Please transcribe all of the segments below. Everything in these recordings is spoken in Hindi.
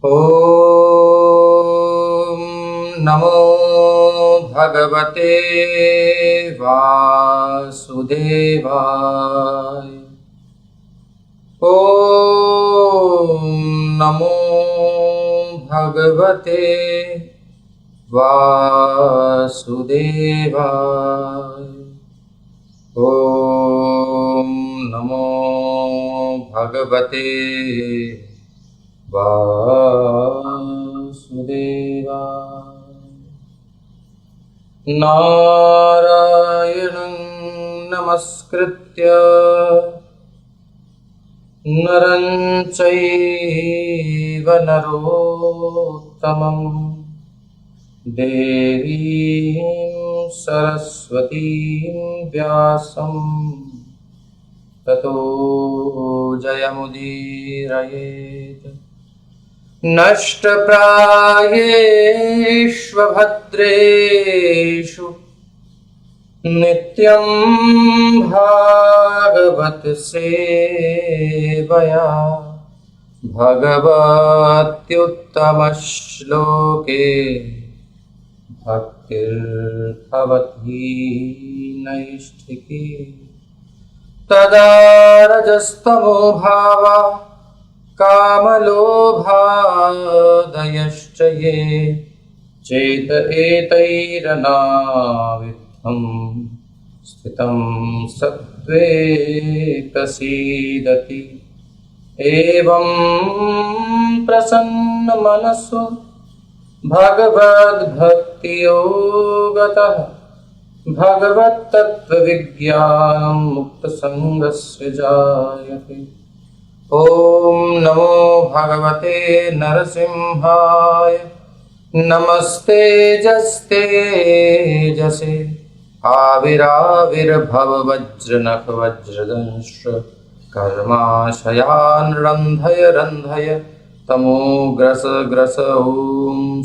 ॐ नमो भगवते वासुदेवाय। ॐ नमो भगवते वासुदेवाय। ॐ नमो भगवते वासुदेवाय। नारायणं नमस्कृत्य नरं चैव नरोत्तमं देवीं सरस्वतीं व्यासं ततो जयमुदीरयेत्। नष्टप्रायेष्वभद्रेषु नित्यं भागवत सेवया भगवत्युत्तमश्लोके भक्तिर्भवती नैष्ठिकी। तदा रजस्तमो भावा कामलोभादयश्च ये चेत एतैरनाविद्धं स्थितं सत्त्वे प्रसीदति। एवं प्रसन्नमनसो भगवद्भक्तियोगतः भगवत्तत्त्वविज्ञानं मुक्तसङ्गस्य जायते। ॐ नमो भगवते नरसिंहाय। नमस्तेजस्तेजसे आविराविर्भव वज्रनख वज्रदंश कर्माशयान् रन्धय रन्धय तमोग्रस ग्रस। ॐ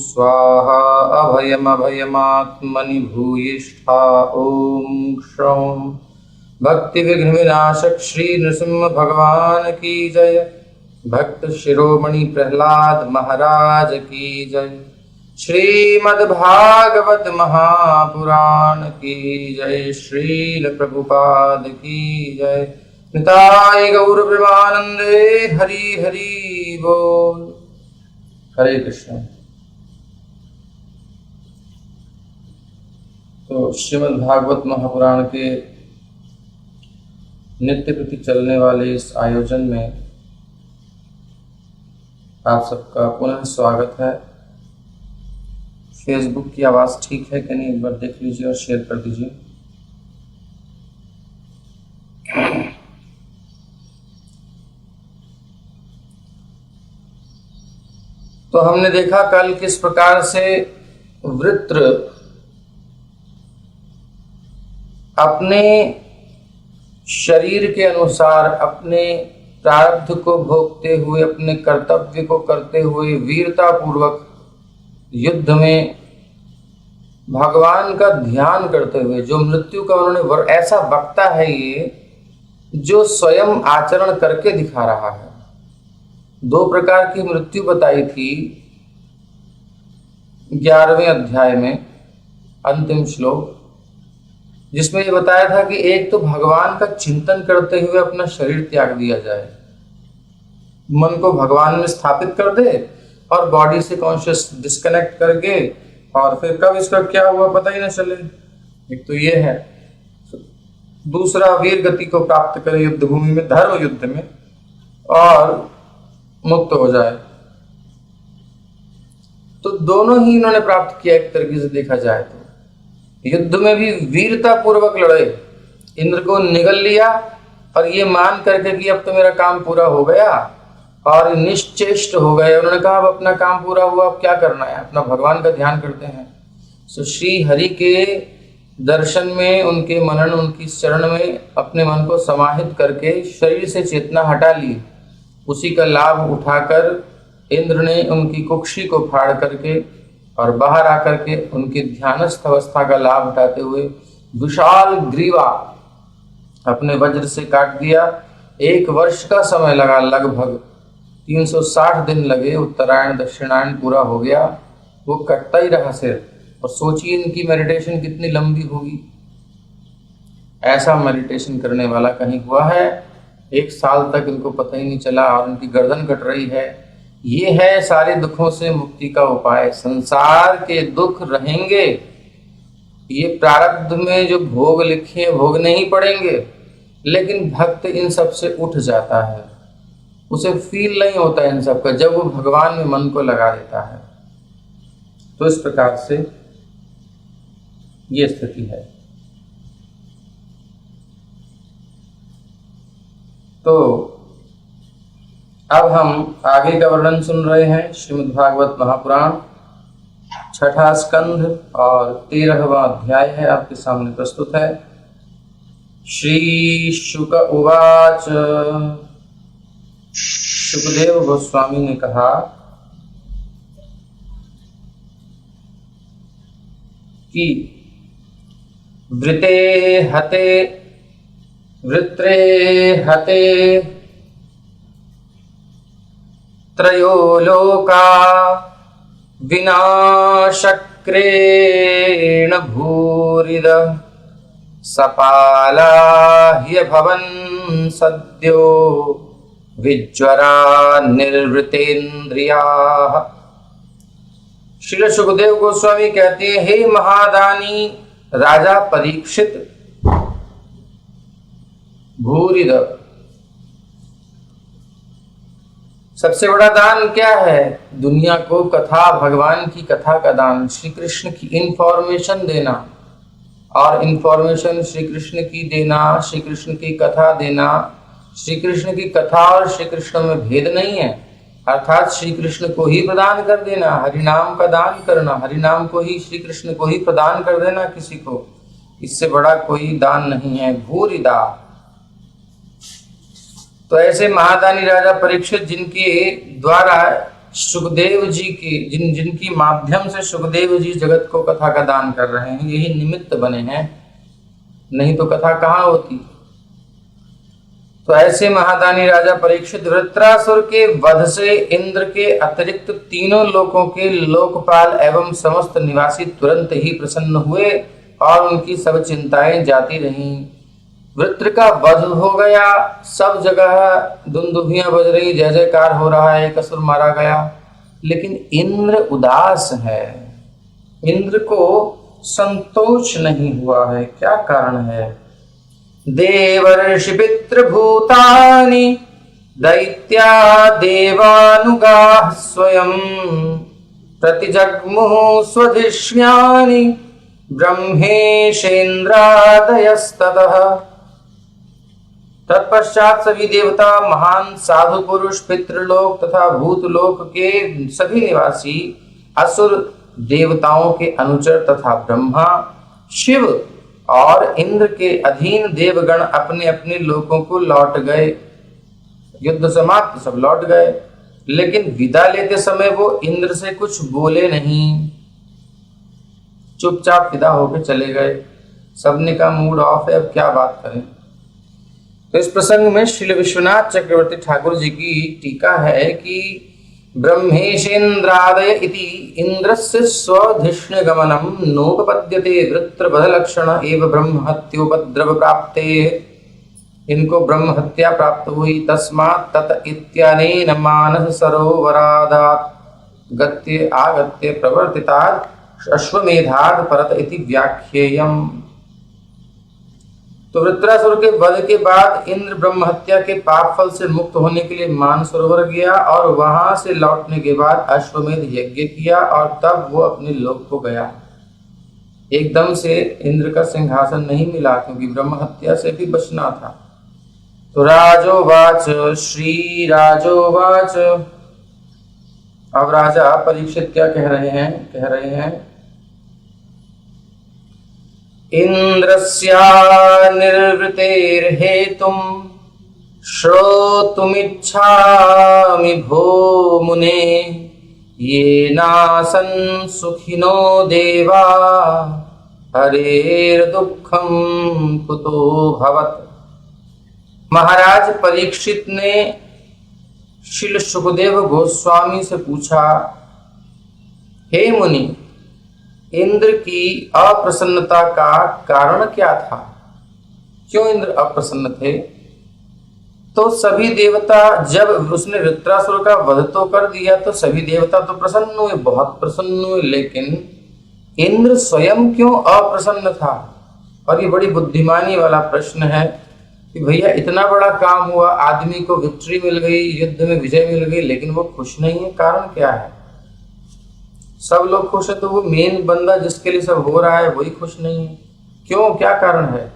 स्वाहा अभयमभयमात्मनि भूयिष्ठा। ॐ क्षौं भक्ति विघ्न विनाशक श्री नृसिंह भगवान की जय। भक्त शिरोमणि प्रहलाद महाराज की जय। श्रीमद्भागवत महापुराण की जय। श्रील प्रभुपाद की जय। निताय गौर प्रेमानंदे हरि हरि बोल। हरे कृष्ण। तो श्रीमद्भागवत महापुराण के नित्य प्रति चलने वाले इस आयोजन में आप सबका पुनः स्वागत है। फेसबुक की आवाज़ ठीक है कि नहीं, एक बार देख लीजिए और शेयर कर दीजिए। तो हमने देखा कल किस प्रकार से वृत्र अपने शरीर के अनुसार अपने प्रारब्ध को भोगते हुए, अपने कर्तव्य को करते हुए वीरता पूर्वक युद्ध में भगवान का ध्यान करते हुए जो मृत्यु का उन्होंने ऐसा वक्ता है ये जो स्वयं आचरण करके दिखा रहा है। दो प्रकार की मृत्यु बताई थी 11वें अध्याय में अंतिम श्लोक, जिसमें ये बताया था कि एक तो भगवान का चिंतन करते हुए अपना शरीर त्याग दिया जाए, मन को भगवान में स्थापित कर दे और बॉडी से कॉन्शियस डिस्कनेक्ट करके, और फिर कब इसका क्या हुआ पता ही ना चले। एक तो ये है। दूसरा वीर गति को प्राप्त करे युद्ध भूमि में, धर्म युद्ध में, और मुक्त हो जाए। तो दोनों ही इन्होंने प्राप्त किया एक तरीके से देखा जाए तो। युद्ध में भी वीरता पूर्वक लड़े, इंद्र को निगल लिया और ये मान करके कि अब तो मेरा काम पूरा हो गया, और निश्चेष्ट हो गए। उन्होंने कहा अब अपना काम पूरा हुआ, अब क्या करना है, अपना भगवान का ध्यान करते हैं। सो श्री हरि के दर्शन में, उनके मनन, उनकी शरण में अपने मन को समाहित करके शरीर से चेतना हटा ली। उसी का लाभ उठाकर इंद्र ने उनकी कुक्षी को फाड़ करके और बाहर आकर के उनकी ध्यानस्थ अवस्था का लाभ उठाते हुए विशाल ग्रीवा अपने वज्र से काट दिया। 1 वर्ष का समय लगा लगभग 360 दिन लगे, उत्तरायण दक्षिणायन पूरा हो गया, वो कटता ही रहा सिर। और सोचिए इनकी मेडिटेशन कितनी लंबी होगी। ऐसा मेडिटेशन करने वाला कहीं हुआ है? 1 साल तक इनको पता ही नहीं चला और इनकी गर्दन कट रही है। ये है सारे दुखों से मुक्ति का उपाय। संसार के दुख रहेंगे, ये प्रारब्ध में जो भोग लिखे हैं भोगने ही पड़ेंगे, लेकिन भक्त इन सब से उठ जाता है। उसे फील नहीं होता इन सब का, जब वो भगवान में मन को लगा देता है। तो इस प्रकार से ये स्थिति है। तो अब हम आगे का वर्णन सुन रहे हैं। श्रीमद् भागवत महापुराण 6ठा स्कंध और 13वां अध्याय है, आपके सामने प्रस्तुत है। श्री शुक उवाच। सुखदेव गोस्वामी ने कहा कि वृत्रे हते त्रयो लोका विनाशक्रेण भूरिद सपाला ह्यभवन् सद्यो विज्वरा निर्वृतेन्द्रियाः। श्री सुखदेव गोस्वामी कहते हैं, हे महादानी राजा परीक्षित, भूरिद, सबसे बड़ा दान क्या है? दुनिया को कथा, भगवान की कथा का दान, श्री कृष्ण की इंफॉर्मेशन देना। और इंफॉर्मेशन श्री कृष्ण की देना, श्री कृष्ण की कथा देना। श्री कृष्ण की कथा और श्री कृष्ण में भेद नहीं है, अर्थात श्री कृष्ण को ही प्रदान कर देना, हरिनाम का दान करना, हरिनाम को ही, श्री कृष्ण को ही प्रदान कर देना किसी को, इससे बड़ा कोई दान नहीं है। भूरिदा। तो ऐसे महादानी राजा परीक्षित, जिनके द्वारा सुखदेव जी की, जिनकी माध्यम से सुखदेव जी जगत को कथा का दान कर रहे हैं, यही निमित्त बने हैं, नहीं तो कथा कहाँ होती। तो ऐसे महादानी राजा परीक्षित वृत्रासुर के वध से इंद्र के अतिरिक्त तीनों लोकों के लोकपाल एवं समस्त निवासी तुरंत ही प्रसन्न हुए और उनकी सब चिंताएं जाती रहीं। वृत्र का वध हो गया, सब जगह दुंदुभियां बज रही, जय जयकार हो रहा है, एक असुर मारा गया, लेकिन इंद्र उदास है, इंद्र को संतोष नहीं हुआ है। क्या कारण है? देवर्षि पितृभूतानि दैत्या देवानुगाः स्वयं प्रतिजग्मुः स्वधिष्ण्यानि ब्रह्मेशेन्द्रादयस्ततः। तत्पश्चात सभी देवता, महान साधु पुरुष, पितृलोक तथा भूतलोक के सभी निवासी, असुर, देवताओं के अनुचर तथा ब्रह्मा, शिव और इंद्र के अधीन देवगण अपने अपने लोकों को लौट गए। युद्ध समाप्त, सब लौट गए, लेकिन विदा लेते समय वो इंद्र से कुछ बोले नहीं, चुपचाप विदा होकर चले गए। सबने का मूड ऑफ है, अब क्या बात करें। तो इस प्रसंग में श्री विश्वनाथ चक्रवर्ती ठाकुर जी की टीका है कि ब्रह्मेशेन्द्रादय इति इंद्रस्य स्वधिष्ण्यगमनं नोपपद्यते वृत्रवधलक्षण एव ब्रह्महत्योपद्रव प्राप्ते। इनको ब्रह्म हत्या प्राप्त हुई, तस्मात् तत इत्यनेन मानस सरोवरादात् गत्ये आगत्य प्रवर्तितात् अश्वमेधाद परत इति व्याख्येयम्। तो वृत्रासुर के वध के बाद इंद्र ब्रह्म हत्या के पाप फल से मुक्त होने के लिए मानसरोवर गया और वहां से लौटने के बाद अश्वमेध यज्ञ किया और तब वो अपने लोक को गया। एकदम से इंद्र का सिंहासन नहीं मिला, क्योंकि ब्रह्म हत्या से भी बचना था। तो राजोवाच, श्री राजोवाच। अब राजा परीक्षित क्या कह रहे हैं, इंद्रस्या निर्वृतेर्हेतुं श्रोतुमिच्छामि भो मुने, येनासन् सुखिनो देवा हरेर्दुःखं कुतो भवत्। महाराज परीक्षित ने श्रील सुखदेव गोस्वामी से पूछा, हे मुनि, इंद्र की अप्रसन्नता का कारण क्या था? क्यों इंद्र अप्रसन्न थे? तो सभी देवता, जब उसने वृत्रासुर का वध तो कर दिया तो सभी देवता तो प्रसन्न हुए, बहुत प्रसन्न हुए, लेकिन इंद्र स्वयं क्यों अप्रसन्न था? और ये बड़ी बुद्धिमानी वाला प्रश्न है कि भैया इतना बड़ा काम हुआ, आदमी को विक्ट्री मिल गई, युद्ध में विजय मिल गई, लेकिन वो खुश नहीं है। कारण क्या है? सब लोग खुश है तो वो मेन बंदा जिसके लिए सब हो रहा है वही खुश नहीं है। क्यों? क्या कारण है?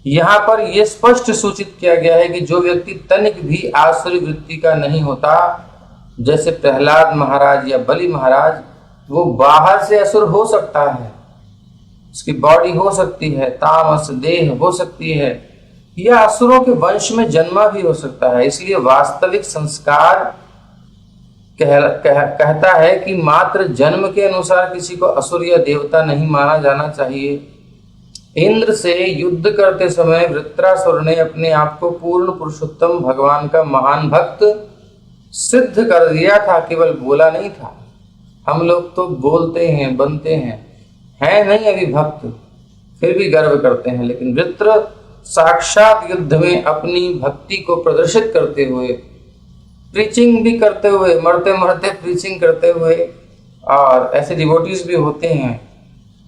यहाँ पर यह स्पष्ट सूचित किया गया है कि जो व्यक्ति तनिक भी आसुरी वृत्ति का नहीं होता, जैसे प्रहलाद महाराज या बलि महाराज, वो बाहर से असुर हो सकता है, उसकी बॉडी हो सकती है, तामस देह हो सकती है, या असुरों के वंश में जन्मा भी हो सकता है। इसलिए वास्तविक संस्कार कहता है कि मात्र जन्म के अनुसार किसी को असुर या देवता नहीं माना जाना चाहिए। इंद्र से युद्ध करते समय वृत्रासुर ने अपने आप को पूर्ण पुरुषोत्तम भगवान का महान भक्त सिद्ध कर दिया था, केवल बोला नहीं था। हम लोग तो बोलते हैं, बनते हैं नहीं अभी भक्त, फिर भी गर्व करते हैं, लेकिन वृत्र साक्षात युद्ध में अपनी भक्ति को प्रदर्शित करते हुए, प्रीचिंग भी करते हुए, मरते मरते प्रीचिंग करते हुए, और ऐसे डिवोटीज भी होते हैं,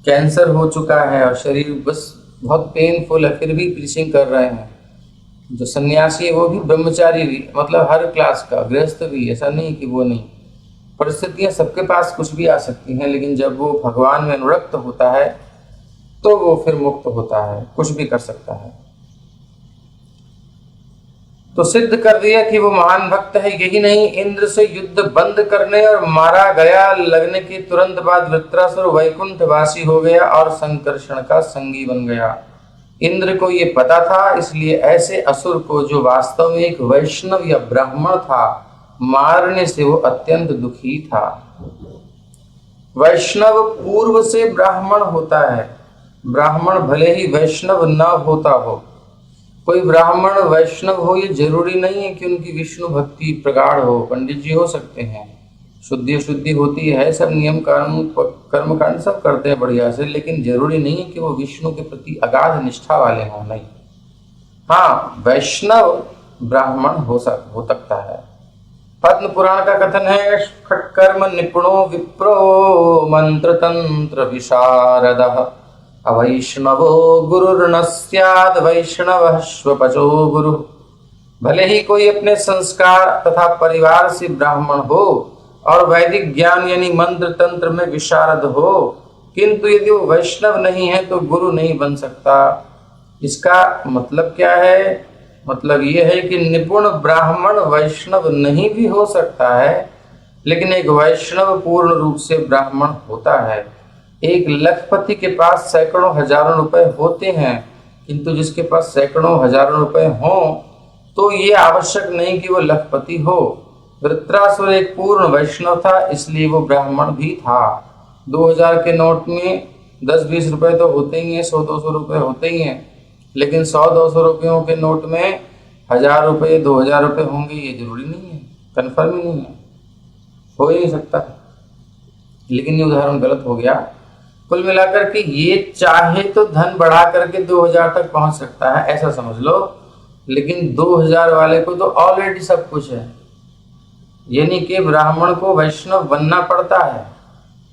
कैंसर हो चुका है और शरीर बस बहुत पेनफुल है, फिर भी प्रीचिंग कर रहे हैं। जो सन्यासी है वो भी, ब्रह्मचारी भी, मतलब हर क्लास का, गृहस्थ भी, ऐसा नहीं कि वो नहीं। परिस्थितियां सबके पास कुछ भी आ सकती हैं, लेकिन जब वो भगवान में अनुरक्त होता है तो वो फिर मुक्त होता है, कुछ भी कर सकता है। तो सिद्ध कर दिया कि वो महान भक्त है। यही नहीं, इंद्र से युद्ध बंद करने और मारा गया लगने के तुरंत बाद वृत्रासुर वैकुंठवासी हो गया और संकर्षण का संगी बन गया। इंद्र को ये पता था, इसलिए ऐसे असुर को, जो वास्तव में एक वैष्णव या ब्राह्मण था, मारने से वो अत्यंत दुखी था। वैष्णव पूर्व से ब्राह्मण होता है, ब्राह्मण भले ही वैष्णव न होता हो। कोई ब्राह्मण वैष्णव हो ये जरूरी नहीं है कि उनकी विष्णु भक्ति प्रगाढ़ हो। पंडित जी हो सकते हैं, शुद्धि होती है, सब नियम कानून कर्म कांड सब करते हैं बढ़िया से, लेकिन जरूरी नहीं है कि वो विष्णु के प्रति अगाध निष्ठा वाले हों। नहीं, हाँ, वैष्णव ब्राह्मण हो सकता है। पद्म पुराण का कथन है, खट्कर्म निपुणो विप्रो मंत्र तंत्र विशारदः अवैष्णवो गुरुर्न स्याद् वैष्णवः स्वपचो गुरु। भले ही कोई अपने संस्कार तथा परिवार से ब्राह्मण हो और वैदिक ज्ञान यानी मंत्र तंत्र में विशारद हो, किंतु यदि वो वैष्णव नहीं है तो गुरु नहीं बन सकता। इसका मतलब क्या है? मतलब ये है कि निपुण ब्राह्मण वैष्णव नहीं भी हो सकता है, लेकिन एक वैष्णव पूर्ण रूप से ब्राह्मण होता है। एक लखपति के पास सैकड़ों हजारों रुपए होते हैं, किंतु जिसके पास सैकड़ों हजारों रुपए हों तो ये आवश्यक नहीं कि वो लखपति हो। वृत्रासुर एक पूर्ण वैष्णव था, इसलिए वो ब्राह्मण भी था। 2000 के नोट में 10-20 रुपए तो होते ही हैं, 100-200 रुपए होते ही हैं, लेकिन 100-200 रुपयों के नोट में 1000 रुपये 2000 रुपये होंगे ये जरूरी नहीं है, कन्फर्म ही नहीं है, हो ही नहीं सकता। लेकिन ये उदाहरण गलत हो गया। कुल मिलाकर के ये चाहे तो धन बढ़ा करके 2000 तक पहुंच सकता है, ऐसा समझ लो, लेकिन 2000 वाले को तो ऑलरेडी सब कुछ है। यानी कि ब्राह्मण को वैष्णव बनना पड़ता है,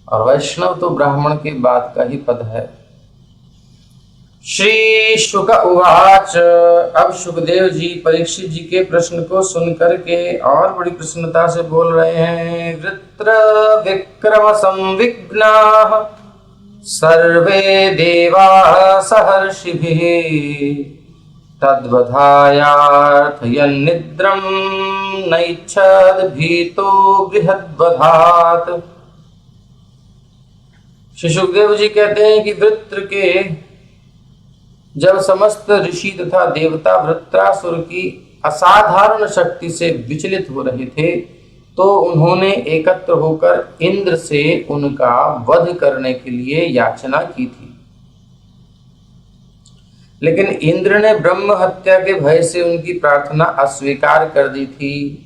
और वैष्णव तो ब्राह्मण के बाद का ही पद है। श्री शुक उवाच। अब शुकदेव जी परीक्षित जी के प्रश्न को सुनकर के और बड़ी प्रसन्नता से बोल रहे हैं। वृत्र विक्रम संविघ्नाः सर्वे देवाः सहर्षिभिः तद्वधायार्थयन्निद्रं नैच्छद् भीतो बृहद्वधात्। श्री सुखदेव जी कहते हैं कि वृत्र के जब समस्त ऋषि तथा देवता वृत्रासुर की असाधारण शक्ति से विचलित हो रहे थे, तो उन्होंने एकत्र होकर इंद्र से उनका वध करने के लिए याचना की थी। लेकिन इंद्र ने ब्रह्म हत्या के भय से उनकी प्रार्थना अस्वीकार कर दी थी।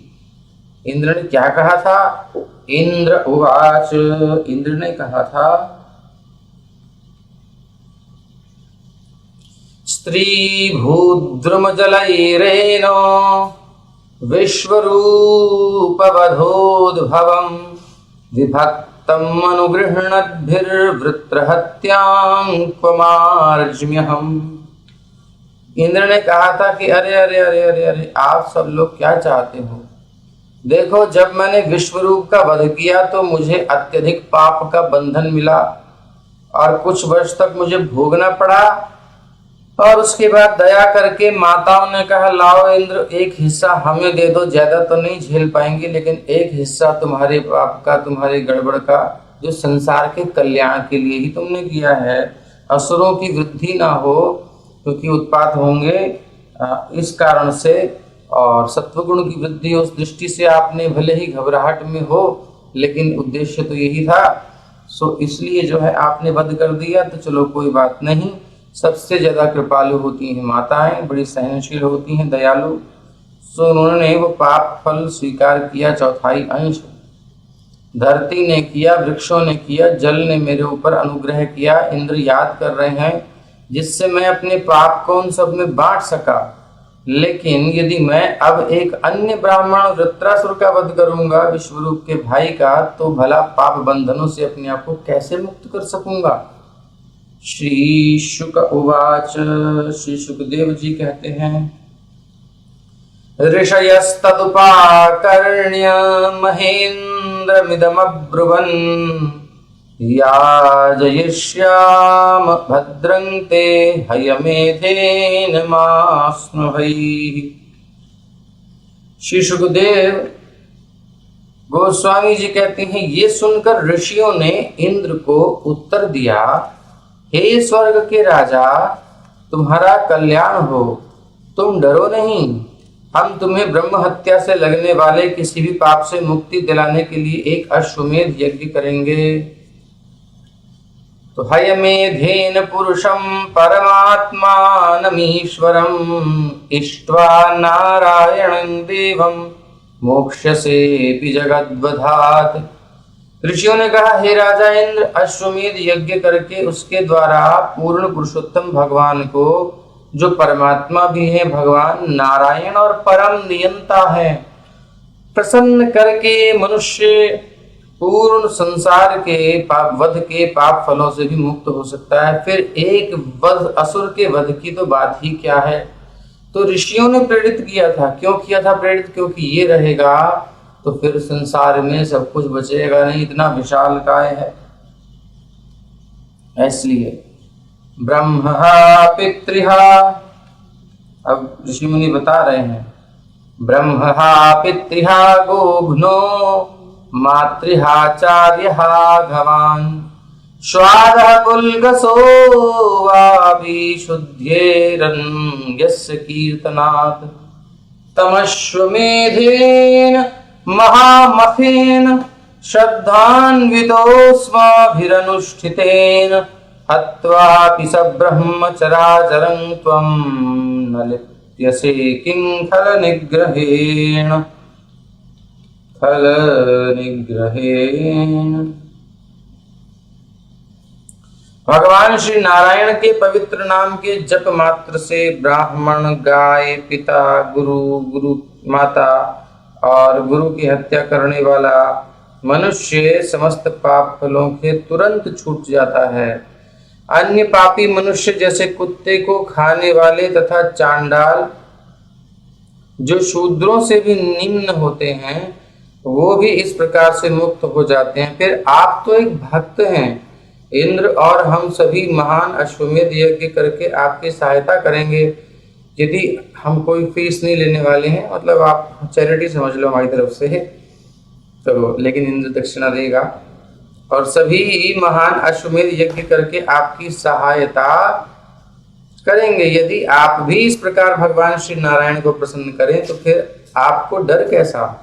इंद्र ने क्या कहा था? इंद्र उवाच, इंद्र ने कहा था, स्त्री भूद्रुम जलैरेनो विश्वरूपवधोद्भवं विभक्तम् अनुगृह्णद्भिर्वृत्रहत्यां क्वमार्ज्म्यहम्। इंद्र ने कहा था कि अरे अरे अरे अरे अरे, आप सब लोग क्या चाहते हो? देखो, जब मैंने विश्वरूप का वध किया तो मुझे अत्यधिक पाप का बंधन मिला और कुछ वर्ष तक मुझे भोगना पड़ा, और उसके बाद दया करके माताओं ने कहा, लाओ इंद्र, एक हिस्सा हमें दे दो, ज्यादा तो नहीं झेल पाएंगे, लेकिन एक हिस्सा तुम्हारे पाप का, तुम्हारे गड़बड़ का, जो संसार के कल्याण के लिए ही तुमने किया है, असुरों की वृद्धि ना हो, क्योंकि उत्पात होंगे इस कारण से, और सत्वगुण की वृद्धि उस दृष्टि से आपने भले ही घबराहट में हो, लेकिन उद्देश्य तो यही था। सो इसलिए जो है आपने वध कर दिया, तो चलो कोई बात नहीं। सबसे ज्यादा कृपालु होती हैं माताएं, बड़ी सहनशील होती हैं, दयालु। सो उन्होंने वो पाप फल स्वीकार किया, चौथाई अंश धरती ने किया, वृक्षों ने किया, जल ने मेरे ऊपर अनुग्रह किया। इंद्र याद कर रहे हैं, जिससे मैं अपने पाप को उन सब में बांट सका। लेकिन यदि मैं अब एक अन्य ब्राह्मण वृत्रासुर का वध करूंगा, विश्वरूप के भाई का, तो भला पाप बंधनों से अपने आप को कैसे मुक्त कर सकूंगा? श्री शुक उवाच, श्री शुकदेव जी कहते हैं, ऋषयस्तदुपाकर्ण्य महेन्द्रमिदमब्रुवन् याजयिष्याम भद्रं ते हयमेधेन मास्नुहैः। श्री शुकदेव गोस्वामी जी कहते हैं, ये सुनकर ऋषियों ने इंद्र को उत्तर दिया, हे स्वर्ग के राजा, तुम्हारा कल्याण हो, तुम डरो नहीं। हम तुम्हें ब्रह्म हत्या से लगने वाले किसी भी पाप से मुक्ति दिलाने के लिए एक अश्वमेध यज्ञ करेंगे। तो हयमेधेन पुरुषं परमात्मानमीश्वरं इष्ट्वा नारायणं देवं मोक्ष्यसेऽपि जगद्वधात्। ऋषियों ने कहा, हे राजा इंद्र, अश्वमेध यज्ञ करके उसके द्वारा पूर्ण पुरुषोत्तम भगवान को, जो परमात्मा भी है, भगवान नारायण और परम नियंता है, प्रसन्न करके मनुष्य पूर्ण संसार के वध के पाप फलों से भी मुक्त हो सकता है। फिर एक वध, असुर के वध की तो बात ही क्या है। तो ऋषियों ने प्रेरित किया था। क्यों किया था प्रेरित? क्योंकि ये रहेगा तो फिर संसार में सब कुछ बचेगा नहीं, इतना विशाल काय है। इसलिए ब्रह्मा पितृहा, अब ऋषि मुनि बता रहे हैं, ब्रह्मा पितृहा गोघ्नो मातृहाचार्यहा घवान् श्वादः पुल्गसो वाभिशुद्ध्येरन् यस्य कीर्तनात् तमश्वमेधेन महामखेन श्रद्धान्वितोऽस्माभिरनुष्ठितेन हत्वापि स ब्रह्मचराचरं त्वं न लिप्यसे किं खलनिग्रहेण। भगवान श्री नारायण के पवित्र नाम के जप मात्र से ब्राह्मण, गाय, पिता, गुरु, गुरु माता और गुरु की हत्या करने वाला मनुष्य समस्त पाप फलों के तुरंत छूट जाता है। अन्य पापी मनुष्य जैसे कुत्ते को खाने वाले तथा चांडाल, जो शूद्रों से भी निम्न होते हैं, वो भी इस प्रकार से मुक्त हो जाते हैं। फिर आप तो एक भक्त हैं इंद्र, और हम सभी महान अश्वमेध यज्ञ करके आपकी सहायता करेंगे। यदि हम कोई फीस नहीं लेने वाले हैं, मतलब आप चैरिटी समझ लो हमारी तरफ से, तो लेकिन इंद्र दक्षिणा देगा, और सभी महान अश्वमेध यज्ञ करके आपकी सहायता करेंगे। यदि आप भी इस प्रकार भगवान श्री नारायण को प्रसन्न करें, तो फिर आपको डर कैसा?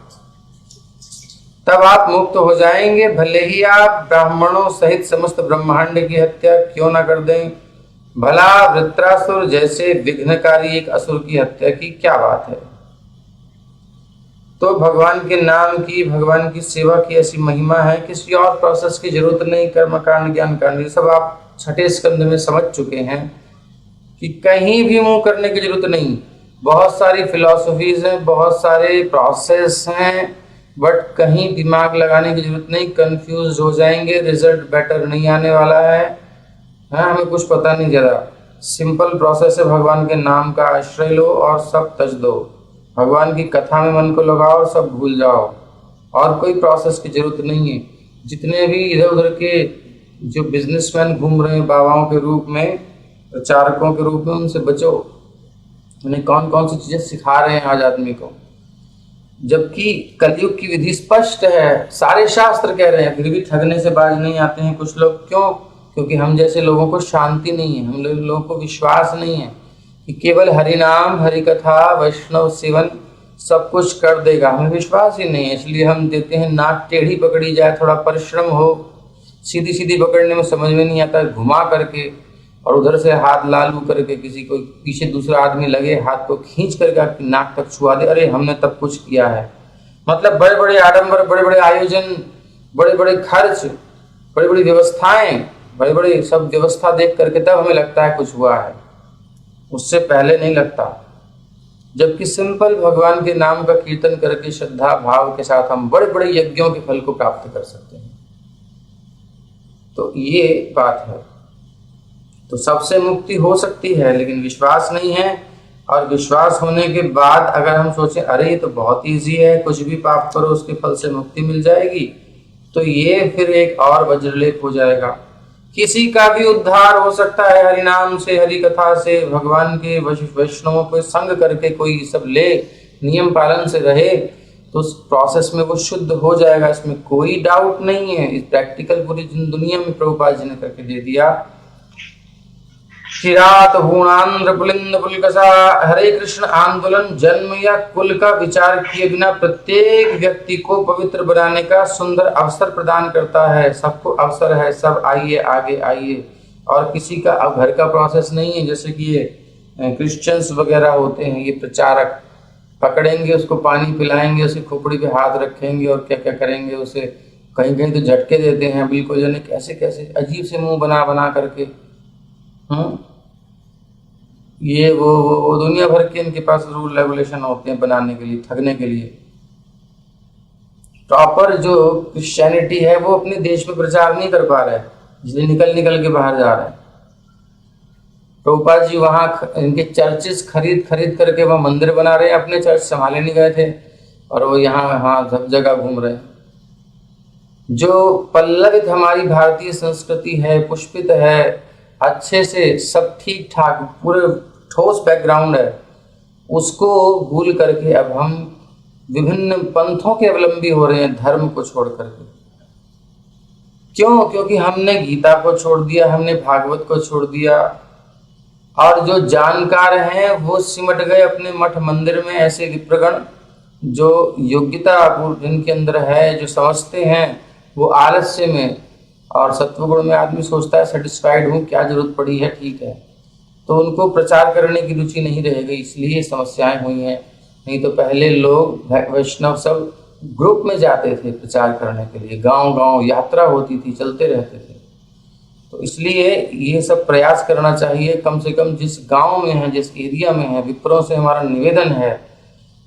तब आप मुक्त हो जाएंगे। भले ही आप ब्राह्मणों सहित समस्त ब्रह्मांड की हत्या क्यों न कर दें, भला वृत्रासुर जैसे विघ्नकारी एक असुर की हत्या की क्या बात है। तो भगवान के नाम की, भगवान की सेवा की ऐसी महिमा है, किसी और प्रोसेस की जरूरत नहीं। कर्म कांड, ज्ञान कांड, ये सब आप छठे स्कंद में समझ चुके हैं कि कहीं भी मुंह करने की जरूरत नहीं। बहुत सारी फिलॉसफीज हैं, बहुत सारे प्रोसेस हैं, बट कहीं दिमाग लगाने की जरूरत नहीं। कंफ्यूज हो जाएंगे, रिजल्ट बेटर नहीं आने वाला है। हाँ, हमें कुछ पता नहीं जरा। सिंपल प्रोसेस है, भगवान के नाम का आश्रय लो और सब तज दो। भगवान की कथा में मन को लगाओ और सब भूल जाओ, और कोई प्रोसेस की जरूरत नहीं है। जितने भी इधर उधर के जो बिजनेसमैन घूम रहे हैं बाबाओं के रूप में, प्रचारकों के रूप में, उनसे बचो। उन्हें कौन कौन सी चीजें सिखा रहे हैं आज आदमी को, जबकि कलयुग की विधि स्पष्ट है, सारे शास्त्र कह रहे हैं, फिर भी ठगने से बाज नहीं आते हैं कुछ लोग। क्यों? क्योंकि हम जैसे लोगों को शांति नहीं है, हम लोगों को विश्वास नहीं है कि केवल हरि नाम, हरि कथा, वैष्णव सेवन सब कुछ कर देगा। हमें विश्वास ही नहीं है, इसलिए हम देते हैं नाक टेढ़ी पकड़ी जाए, थोड़ा परिश्रम हो। सीधी सीधी पकड़ने में समझ में नहीं आता, घुमा करके और उधर से हाथ लालू करके किसी को पीछे दूसरा आदमी लगे, हाथ को खींच करके नाक तक छुआ दे, अरे हमने तब कुछ किया है। मतलब बड़े बड़े आडंबर, बड़े बड़े आयोजन, बड़े बड़े खर्च, बड़ी बड़ी व्यवस्थाएं, बड़े बड़े सब व्यवस्था देख करके तब हमें लगता है कुछ हुआ है, उससे पहले नहीं लगता। जबकि सिंपल भगवान के नाम का कीर्तन करके श्रद्धा भाव के साथ हम बड़े बड़े यज्ञों के फल को प्राप्त कर सकते हैं। तो ये बात है। तो सबसे मुक्ति हो सकती है, लेकिन विश्वास नहीं है। और विश्वास होने के बाद अगर हम सोचें अरे ये तो बहुत ईजी है, कुछ भी पाप करो उसके फल से मुक्ति मिल जाएगी, तो ये फिर एक और वज्रलेप हो जाएगा। किसी का भी उद्धार हो सकता है हरि नाम से, हरि कथा से, भगवान के वैष्णवों को संग करके कोई सब ले, नियम पालन से रहे, तो उस प्रोसेस में वो शुद्ध हो जाएगा, इसमें कोई डाउट नहीं है। इस प्रैक्टिकल पूरी दुनिया में प्रभुपाद जी ने करके दे दिया। किरात हूणांध्र पुलिंद पुलकसा, हरे कृष्ण आंदोलन जन्म या कुल का विचार किए बिना प्रत्येक व्यक्ति को पवित्र बनाने का सुंदर अवसर प्रदान करता है। सबको अवसर है, सब आइए, आगे आइए। और किसी का अब घर का प्रोसेस नहीं है, जैसे कि ये क्रिश्चियंस वगैरह होते हैं, ये प्रचारक पकड़ेंगे, उसको पानी पिलाएंगे, उसकी खोपड़ी पे हाथ रखेंगे और क्या क्या करेंगे, उसे कहीं कहीं तो झटके देते हैं बिल्कुल, जाने कैसे कैसे अजीब से मुंह बना बना करके। ये वो दुनिया भर के इनके पास रूल रेगुलेशन होते हैं बनाने के लिए, ठगने के लिए। प्रॉपर जो क्रिश्चियनिटी है वो अपने देश में प्रचार नहीं कर पा रहा है, इसलिए निकल निकल के बाहर जा रहा है। प्रभुपाद जी वहाँ इनके चर्चेस खरीद खरीद करके वहाँ मंदिर बना रहे हैं, अपने चर्च संभाले नहीं गए थे, और वो यहाँ सब जगह घूम रहे हैं। जो पल्लवित हमारी भारतीय संस्कृति है, पुष्पित है, अच्छे से सब ठीक ठाक पूरे ठोस बैकग्राउंड है, उसको भूल करके अब हम विभिन्न पंथों के अवलंबी हो रहे हैं, धर्म को छोड़ करके। क्यों? क्योंकि हमने गीता को छोड़ दिया, हमने भागवत को छोड़ दिया, और जो जानकार हैं वो सिमट गए अपने मठ मंदिर में। ऐसे विप्रगण जो योग्यता जिनके अंदर है, जो समझते हैं, वो आलस्य में और सत्वगुण में आदमी सोचता है सेटिस्फाइड हूँ, क्या जरूरत पड़ी है, ठीक है, तो उनको प्रचार करने की रुचि नहीं रहेगी, इसलिए समस्याएं हुई हैं। नहीं तो पहले लोग वैष्णव सब ग्रुप में जाते थे प्रचार करने के लिए, गांव गांव यात्रा होती थी, चलते रहते थे। तो इसलिए ये सब प्रयास करना चाहिए। कम से कम जिस गांव में है, जिस एरिया में है, विप्रों से हमारा निवेदन है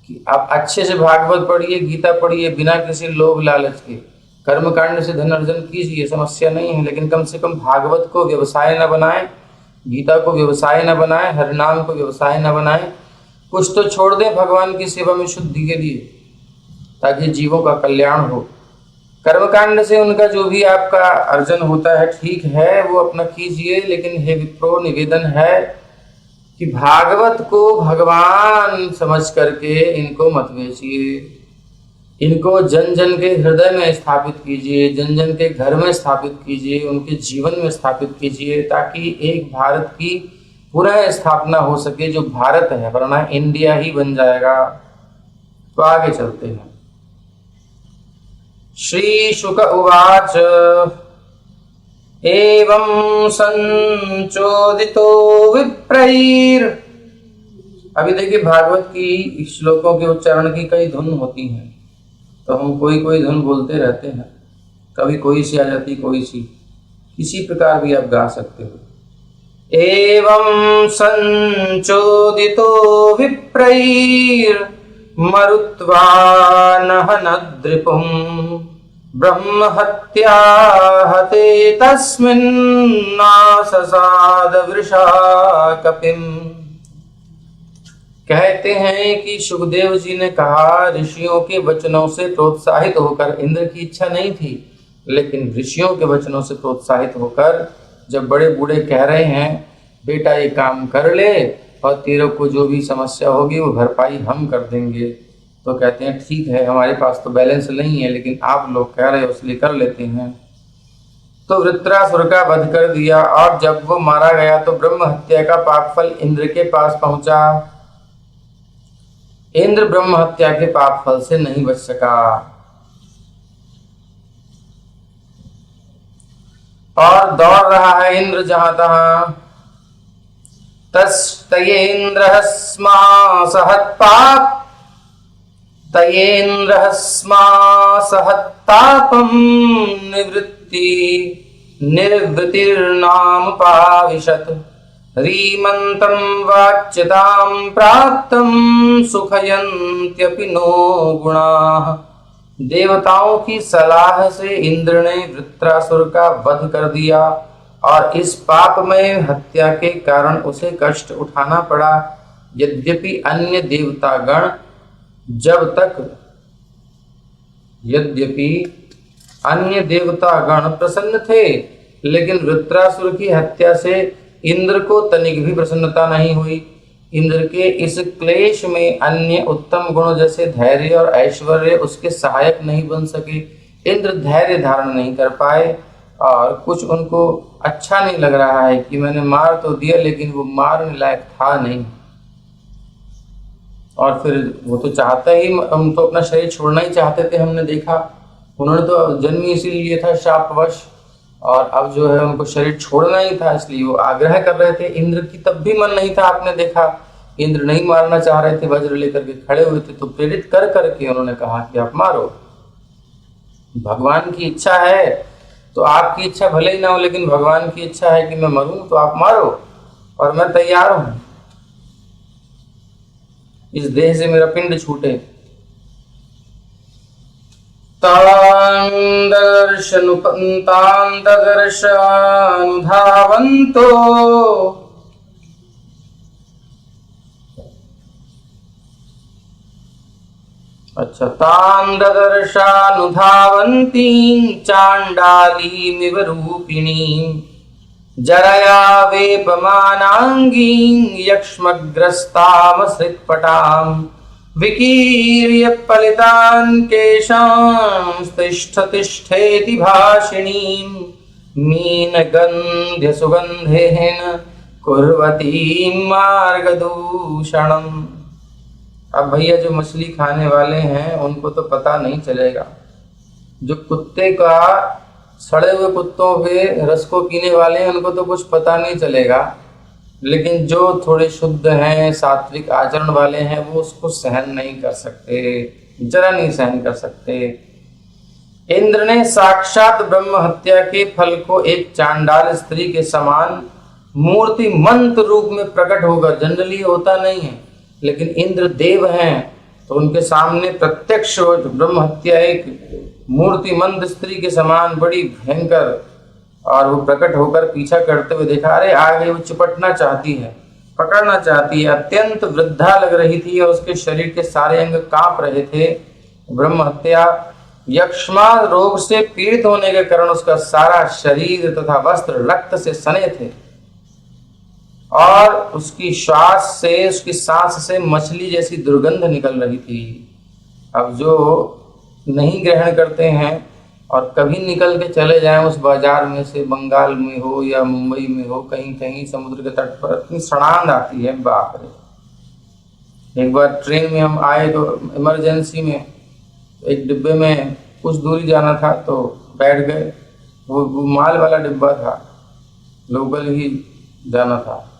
कि आप अच्छे से भागवत पढ़िए, गीता पढ़िए, बिना किसी लोभ लालच के। कर्मकांड से धन अर्जन कीजिए, समस्या नहीं है, लेकिन कम से कम भागवत को व्यवसाय न बनाएं, गीता को व्यवसाय न बनाएं, हरिनाम को व्यवसाय न बनाएं। कुछ तो छोड़ दें भगवान की सेवा में शुद्धि के लिए, ताकि जीवों का कल्याण हो। कर्मकांड से उनका जो भी आपका अर्जन होता है ठीक है, वो अपना कीजिए, लेकिन हे विप्रो निवेदन है कि भागवत को भगवान समझ करके इनको मत बेचिए। इनको जन जन के हृदय में स्थापित कीजिए, जन जन के घर में स्थापित कीजिए, उनके जीवन में स्थापित कीजिए, ताकि एक भारत की पुनः स्थापना हो सके, जो भारत है, वरना इंडिया ही बन जाएगा। तो आगे चलते हैं। श्री शुक उवाच एवं संचोदितो विप्रैर। अभी देखिए भागवत की श्लोकों के उच्चारण की कई धुन होती हैं, तो हम कोई कोई धुन बोलते रहते हैं, कभी कोई सी आ जाती कोई सी, किसी प्रकार भी आप गा सकते हो। एवं संचोदितो विप्रैर मरुत्वा नहनद्रिपुं ब्रह्म हत्या हते तस्मिन्नाससाद वृषा कपिम। कहते हैं कि सुखदेव जी ने कहा, ऋषियों के वचनों से प्रोत्साहित होकर, इंद्र की इच्छा नहीं थी लेकिन ऋषियों के वचनों से प्रोत्साहित होकर जब बड़े बूढ़े कह रहे हैं बेटा ये काम कर ले और तेरे को जो भी समस्या होगी वो भरपाई हम कर देंगे, तो कहते हैं ठीक है, हमारे पास तो बैलेंस नहीं है लेकिन आप लोग कह रहे हो इसलिए कर लेते हैं। तो वृत्रासुर का वध कर दिया और जब वो मारा गया तो ब्रह्म हत्या का पापफल इंद्र के पास पहुंचा। इंद्र ब्रह्म हत्या के पाप फल से नहीं बच सका और दौड़ रहा है इंद्र जहां तहां। तयेन्द्र स्मा सहत्तापम निर्वृतिर्नाम पाविशत रीमन्तं वाच्यतां प्राप्तं सुखयन्त्यपि नो गुणाः। देवताओं की सलाह से इंद्र ने वृत्रासुर का वध कर दिया और इस पाप में हत्या के कारण उसे कष्ट उठाना पड़ा। यद्यपि अन्य देवतागण प्रसन्न थे लेकिन वृत्रासुर की हत्या से इंद्र को तनिक भी प्रसन्नता नहीं हुई। इंद्र के इस क्लेश में अन्य उत्तम गुण जैसे धैर्य और ऐश्वर्य उसके सहायक नहीं बन सके। इंद्र धैर्य धारण नहीं कर पाए और कुछ उनको अच्छा नहीं लग रहा है कि मैंने मार तो दिया लेकिन वो मारने लायक था नहीं। और फिर वो तो चाहता ही, हम तो अपना शरीर छोड़ना ही चाहते थे, हमने देखा उन्होंने तो जन्म इसीलिए लिया था शापवश, और अब जो है उनको शरीर छोड़ना ही था इसलिए वो आग्रह कर रहे थे। इंद्र की तब भी मन नहीं था, आपने देखा इंद्र नहीं मारना चाह रहे थे, वज्र लेकर के खड़े हुए थे, तो प्रेरित कर करके उन्होंने कहा कि आप मारो, भगवान की इच्छा है तो आपकी इच्छा भले ही ना हो लेकिन भगवान की इच्छा है कि मैं मरूं तो आप मारो और मैं तैयार हूं, इस देह से मेरा पिंड छूटे। तान्ददर्शनुधावन्तो तान्ददर्शानुधावन्तीं चाण्डालीमिव रूपिणीं जरया वेपमानाङ्गीं यक्ष्मग्रस्तामसृक्पटां विकीर्य पलितान् केशांस्तिष्ठतिष्ठेति भाषिणीं मीनगन्ध्यसुगन्धेन कुर्वतीं मार्गदूषणम्। अब भैया जो मछली खाने वाले हैं उनको तो पता नहीं चलेगा, जो कुत्ते का सड़े हुए कुत्तों के रस को पीने वाले हैं उनको तो कुछ पता नहीं चलेगा, लेकिन जो थोड़े शुद्ध हैं, सात्विक आचरण वाले हैं, वो उसको सहन नहीं कर सकते, जरा नहीं सहन कर सकते। इंद्र ने साक्षात ब्रह्म हत्या के फल को एक चांडाल स्त्री के समान मूर्ति मंत्र रूप में प्रकट होकर, जनरली होता नहीं है लेकिन इंद्र देव हैं तो उनके सामने प्रत्यक्ष ब्रह्म हत्या एक मूर्ति मंत्र स्त्री के समान बड़ी भयंकर, और वो प्रकट होकर पीछा करते हुए देखा, अरे आगे वो चिपटना चाहती है, पकड़ना चाहती है, अत्यंत वृद्धा लग रही थी और उसके शरीर के सारे अंग कांप रहे थे। ब्रह्म हत्या यक्ष्मा रोग से पीड़ित होने के कारण उसका सारा शरीर तथा वस्त्र रक्त से सने थे और उसकी श्वास से, उसकी सांस से मछली जैसी दुर्गंध निकल रही थी। अब जो नहीं ग्रहण करते हैं और कभी निकल के चले जाएं उस बाजार में से, बंगाल में हो या मुंबई में हो, कहीं कहीं समुद्र के तट पर इतनी सड़ांध आती है, बाप रे। एक बार ट्रेन में हम आए तो इमरजेंसी में एक डिब्बे में कुछ दूरी जाना था तो बैठ गए, वो माल वाला डिब्बा था, लोकल ही जाना था।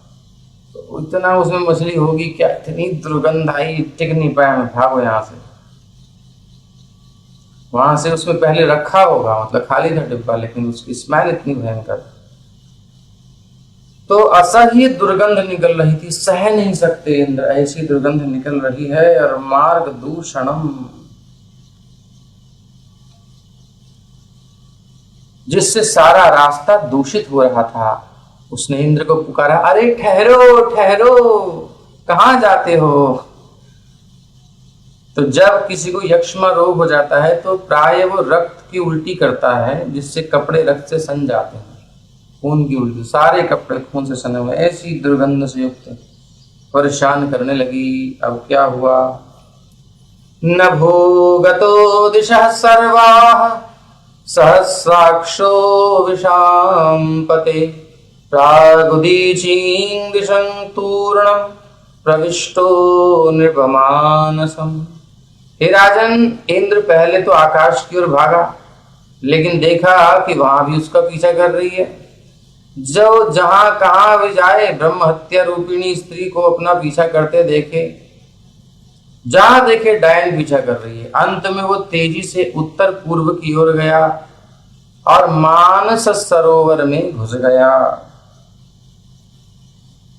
तो इतना उसमें मछली होगी क्या, इतनी दुर्गंध आई, टिक नहीं पाया मैं, भागो यहाँ से। वहां से उसमें पहले रखा होगा, मतलब खाली था डिब्बा, लेकिन उसकी स्मेल इतनी भयंकर, तो असह्य दुर्गंध निकल रही थी, सह नहीं सकते इंद्र, ऐसी दुर्गंध निकल रही है। और मार्ग दूषणम, जिससे सारा रास्ता दूषित हो रहा था। उसने इंद्र को पुकारा, अरे ठहरो ठहरो, कहां जाते हो। तो जब किसी को यक्ष्मा रोग हो जाता है तो प्राय वो रक्त की उल्टी करता है, जिससे कपड़े रक्त से सन जाते हैं, खून की उल्टी, सारे कपड़े खून से सने हुए, ऐसी दुर्गंध से युक्त परेशान करने लगी। अब क्या हुआ, न भोगतो दिशः सर्वाः सहस्राक्षो विशाम्पते प्रागुदीचीं दिशं तूर्णं प्रविष्टो निर्वमानसम्। हे राजन, इंद्र पहले तो आकाश की ओर भागा, लेकिन देखा कि वहां भी उसका पीछा कर रही है। जो जहां कहां भी जाए ब्रह्म हत्या रूपिणी स्त्री को अपना पीछा करते देखे, जहां देखे डायन पीछा कर रही है। अंत में वो तेजी से उत्तर पूर्व की ओर गया और मानस सरोवर में घुस गया,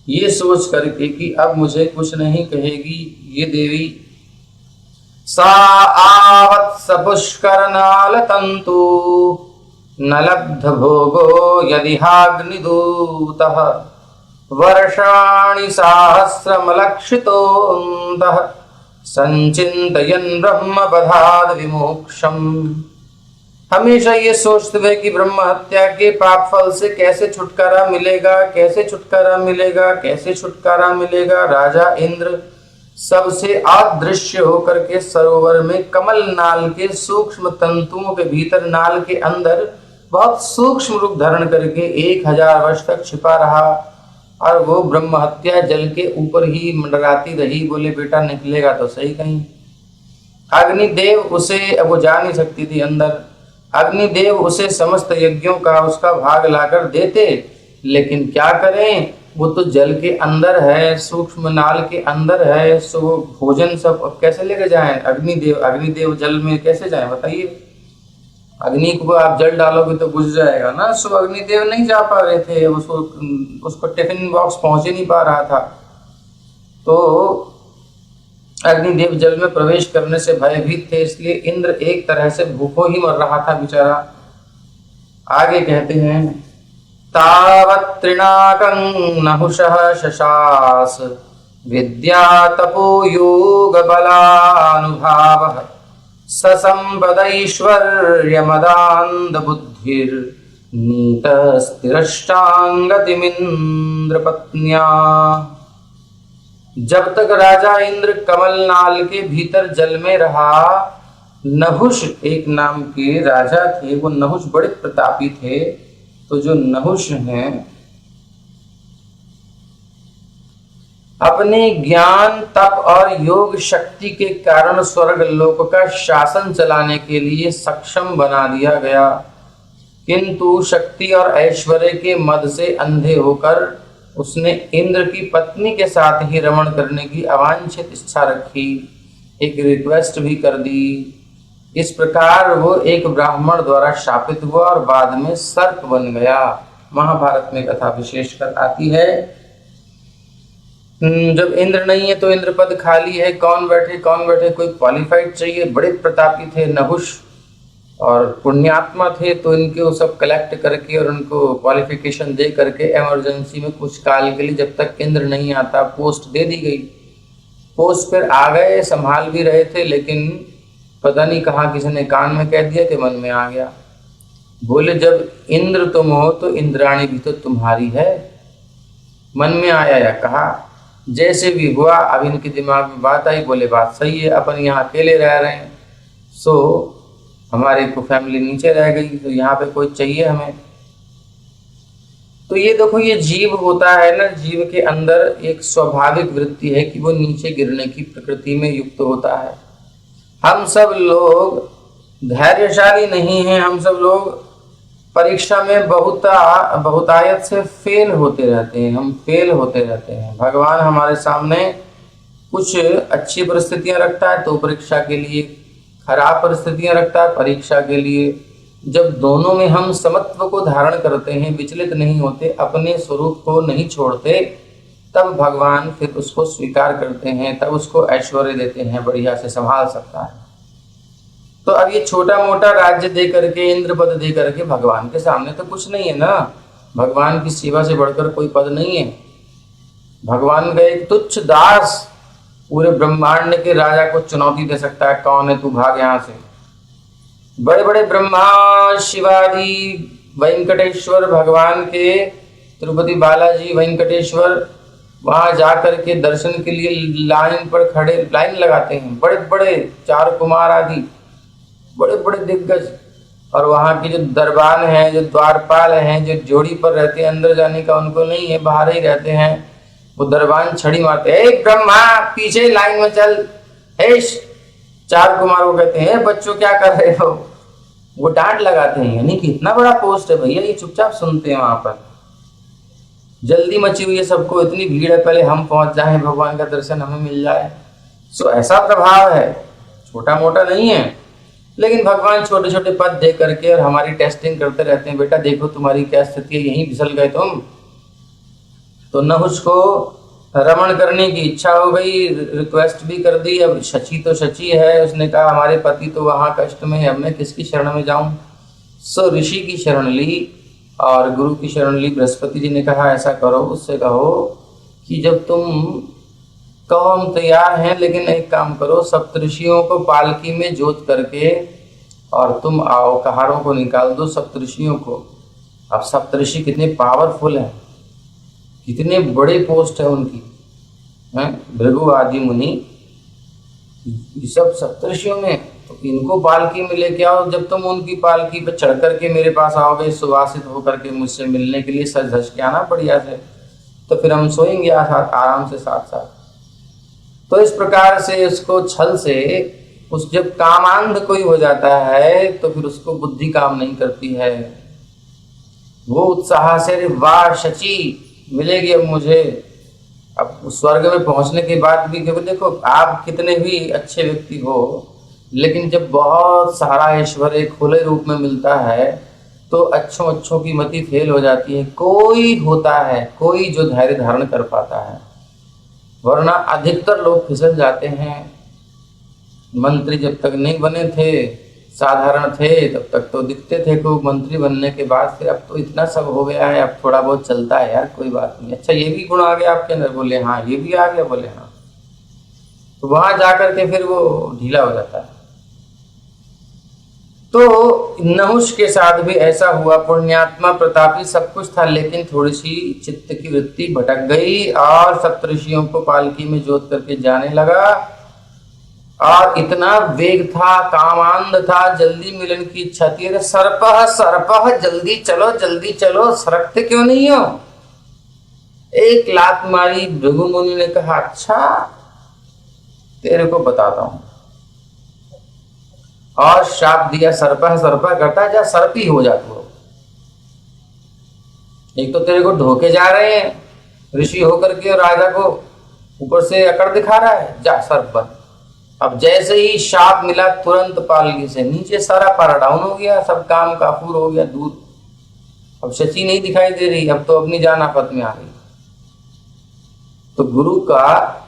ये सोच करके कि अब मुझे कुछ नहीं कहेगी ये देवी। सा आवत सपुष्करनाल तंतु न लब्ध भोगो यदिहाग्निदूतः वर्षाणि सहस्रमलक्षितोऽन्तः संचिन्तयन् ब्रह्मपदाद् विमोक्षम्। हमेशा ये सोचते हुए कि ब्रह्म हत्या के पाप फल से कैसे छुटकारा मिलेगा, कैसे छुटकारा मिलेगा, कैसे छुटकारा मिलेगा। राजा इंद्र सबसे अदृश्य होकर के सरोवर में कमल नाल के सूक्ष्म तंतुओं के भीतर, नाल के अंदर बहुत सूक्ष्म रूप धारण करके 1000 वर्ष तक छिपा रहा। और वो ब्रह्म हत्या जल के ऊपर ही मंडराती रही। बोले बेटा निकलेगा तो सही कहीं। अग्निदेव उसे, अब वो जा नहीं सकती थी अंदर, अग्निदेव उसे समस्त यज्ञों का उसका भाग लाकर देते, लेकिन क्या करें, वो तो जल के अंदर है, सूक्ष्म नाल के अंदर है। सो भोजन सब अब कैसे लेके जाएं। अग्निदेव जल में कैसे जाएं बताइए। अग्नि को आप जल डालोगे तो बुझ जाएगा ना। सो अग्निदेव नहीं जा पा रहे थे, उसको टिफिन बॉक्स पहुंच ही नहीं पा रहा था। तो अग्निदेव जल में प्रवेश करने से भयभीत थे, इसलिए इंद्र एक तरह से भूखों ही मर रहा था बेचारा। आगे कहते हैं, तावत् त्रिनाकं नहुषः शशास विद्या तपो योग बलानुभावः ससंपदैश्वर्यमदान्ध बुद्धिर्नीतस्तिरष्टांगतिमिन्द्रपत्न्या। जब तक राजा इंद्र कमल नाल के भीतर जल में रहा, नहुष एक नाम के राजा थे। वो नहुष बड़े प्रतापी थे। तो जो नहुष हैं, अपने ज्ञान तप और योग शक्ति के कारण स्वर्ग लोक का शासन चलाने के लिए सक्षम बना दिया गया, किंतु शक्ति और ऐश्वर्य के मद से अंधे होकर उसने इंद्र की पत्नी के साथ ही रमण करने की अवांछित इच्छा रखी, एक रिक्वेस्ट भी कर दी। इस प्रकार वो एक ब्राह्मण द्वारा शापित हुआ और बाद में सर्प बन गया। महाभारत में कथा विशेषकर आती है। जब इंद्र नहीं है तो इंद्र पद खाली है, कौन बैठे, कोई क्वालिफाइड चाहिए। बड़े प्रतापी थे नहुष और पुण्यात्मा थे, तो इनके वो सब कलेक्ट करके और उनको क्वालिफिकेशन दे करके इमरजेंसी में कुछ काल के लिए, जब तक इंद्र नहीं आता, पोस्ट दे दी गई। पोस्ट पर आ गए, संभाल भी रहे थे, लेकिन पता नहीं कहाँ किसी ने कान में कह दिया कि मन में आ गया। बोले जब इंद्र तुम हो तो इंद्राणी भी तो तुम्हारी है। मन में आया या कहा, जैसे भी हुआ। अब इनके दिमाग में बात आई, बोले बात सही है, अपन यहाँ अकेले रह रहे हैं, सो हमारे को फैमिली नीचे रह गई, तो यहाँ पे कोई चाहिए हमें। तो ये देखो, ये जीव होता है ना, जीव के अंदर एक स्वाभाविक वृत्ति है कि वो नीचे गिरने की प्रकृति में युक्त होता है। हम सब लोग धैर्यशाली नहीं हैं, हम सब लोग परीक्षा में बहुतायत से फेल होते रहते हैं, हम फेल होते रहते हैं। भगवान हमारे सामने कुछ अच्छी परिस्थितियां रखता है तो परीक्षा के लिए, खराब परिस्थितियां रखता है परीक्षा के लिए। जब दोनों में हम समत्व को धारण करते हैं, विचलित नहीं होते, अपने स्वरूप को नहीं छोड़ते, तब भगवान फिर उसको स्वीकार करते हैं, तब उसको ऐश्वर्य देते हैं, बढ़िया से संभाल सकता है। तो अब ये छोटा मोटा राज्य दे करके, इंद्र पद दे करके भगवान के सामने तो कुछ नहीं है ना। भगवान की सेवा से बढ़कर कोई पद नहीं है। भगवान का एक तुच्छ दास पूरे ब्रह्मांड के राजा को चुनौती दे सकता है, कौन है तू, भाग यहाँ से। बड़े बड़े ब्रह्मा, शिवाजी, वेंकटेश्वर, भगवान के तिरुपति बालाजी वेंकटेश्वर, वहां जाकर के दर्शन के लिए लाइन पर खड़े, लाइन लगाते हैं। बड़े बड़े चार कुमार आदि बड़े बड़े दिग्गज, और वहाँ के जो दरबान हैं, जो द्वारपाल हैं, जो जोड़ी पर रहते हैं, अंदर जाने का उनको नहीं है, बाहर ही रहते हैं, वो दरबान छड़ी मारते हैं, ए ब्रह्मा पीछे लाइन में चल। हेश चार कुमार को कहते हैं, बच्चों क्या कर रहे हो, वो डांट लगाते हैं। यानी कि इतना बड़ा पोस्ट है भैया, ये चुपचाप सुनते हैं। वहां पर जल्दी मची हुई है सबको, इतनी भीड़ है, पहले हम पहुंच जाएं, भगवान का दर्शन हमें मिल जाए। सो ऐसा प्रभाव है, छोटा मोटा नहीं है। लेकिन भगवान छोटे छोटे पद दे करके और हमारी टेस्टिंग करते रहते हैं। बेटा देखो तुम्हारी क्या स्थिति है, यहीं फिसल गए तुम। तो नहुष को रमण करने की इच्छा हो गई, रिक्वेस्ट भी कर दी। अब शची तो शची है, उसने कहा हमारे पति तो वहाँ कष्ट में है, अब मैं किसकी शरण में जाऊं। सो ऋषि की शरण ली और गुरु की शरण ली। बृहस्पति जी ने कहा ऐसा करो, उससे कहो कि जब तुम कहो हम तैयार हैं, लेकिन एक काम करो, सप्तऋषियों को पालकी में जोत करके और तुम आओ, कहारों को निकाल दो सप्तऋषियों को। अब सप्तऋषि कितने पावरफुल हैं, कितने बड़े पोस्ट है उनकी, हैं भृगु आदि मुनि, ये सब सप्तऋषियों में। तो इनको पालकी में लेके आओ। जब तुम उनकी पालकी पर चढ़ करके मेरे पास आओगे, सुवासित होकर के मुझसे मिलने के लिए सज धज के आना बढ़िया से, तो फिर हम सोएंगे आराम से साथ साथ। तो इस प्रकार से उसको छल से, उस जब कामांध कोई हो जाता है तो फिर उसको बुद्धि काम नहीं करती है। वो उत्साह से, अरे वाह शची मिलेगी अब मुझे। अब स्वर्ग में पहुंचने के बाद भी, क्योंकि देखो आप कितने भी अच्छे व्यक्ति हो, लेकिन जब बहुत सारा ऐश्वर्य खुले रूप में मिलता है तो अच्छों की मति फेल हो जाती है। कोई होता है, कोई जो धैर्य धारण कर पाता है, वरना अधिकतर लोग फिसल जाते हैं। मंत्री जब तक नहीं बने थे, साधारण थे, तब तक तो दिखते थे को मंत्री बनने के बाद फिर अब तो इतना सब हो गया है, अब थोड़ा बहुत चलता है यार, कोई बात नहीं। अच्छा ये भी गुण आ गया आपके अंदर, बोले हाँ ये भी आ गया, बोले हाँ। तो वहां जाकर के फिर वो ढीला हो जाता है। तो नहुष के साथ भी ऐसा हुआ। पुण्यात्मा प्रतापी सब कुछ था, लेकिन थोड़ी सी चित्त की वृत्ति भटक गई और सप्तऋषियों को पालकी में जोत करके जाने लगा। और इतना वेग था, कामांध था, जल्दी मिलन की इच्छा थी। अरे सर्प जल्दी चलो, सरकते क्यों नहीं हो। एक लात मारी। भृगु मुनि ने कहा अच्छा तेरे को बताता हूं, और शाप दिया। सर्प करता जा, सर्प ही हो जा तू। एक तो तेरे को धोखे जा रहे हैं ऋषि होकर के, और राजा को ऊपर से अकड़ दिखा रहा है, जा सर्प बन। अब जैसे ही शाप मिला, तुरंत पालकी से नीचे सारा पारा डाउन हो गया, सब काम काफूर हो गया, दूर। अब शची नहीं दिखाई दे रही, अब तो अपनी जान आफत में आ गई। तो गुरु का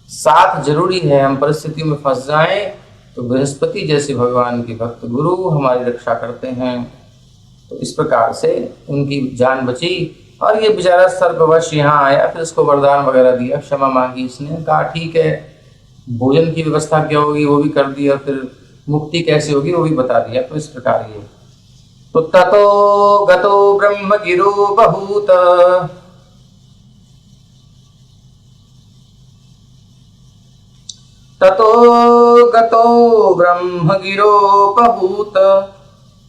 साथ जरूरी है। हम परिस्थितियों में फंस जाएं तो बृहस्पति जैसे भगवान के भक्त गुरु हमारी रक्षा करते हैं। तो इस प्रकार से उनकी जान बची। और ये बेचारा सर्पवश यहाँ आया, फिर उसको वरदान वगैरह दिया, क्षमा मांगी। इसने कहा ठीक है, भोजन की व्यवस्था क्या होगी वो भी कर दी, और फिर मुक्ति कैसे होगी वो भी बता दिया। तो इस प्रकार ये तो ततो गतो ब्रह्म गिरो बहुत, ततो गतो ब्रह्म गिरो बहुत,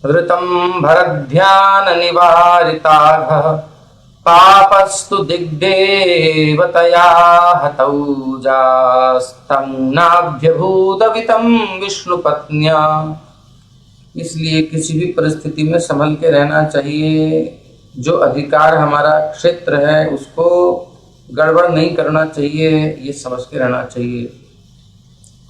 ऋतं भरध्यान निवारिताघ, पापस्तु दिग्देवतया हतौ जास्तं नाभ्यभूतवितं विष्णुपत्न्या। इसलिए किसी भी परिस्थिति में संभल के रहना चाहिए। जो अधिकार हमारा क्षेत्र है उसको गड़बड़ नहीं करना चाहिए, ये समझ के रहना चाहिए।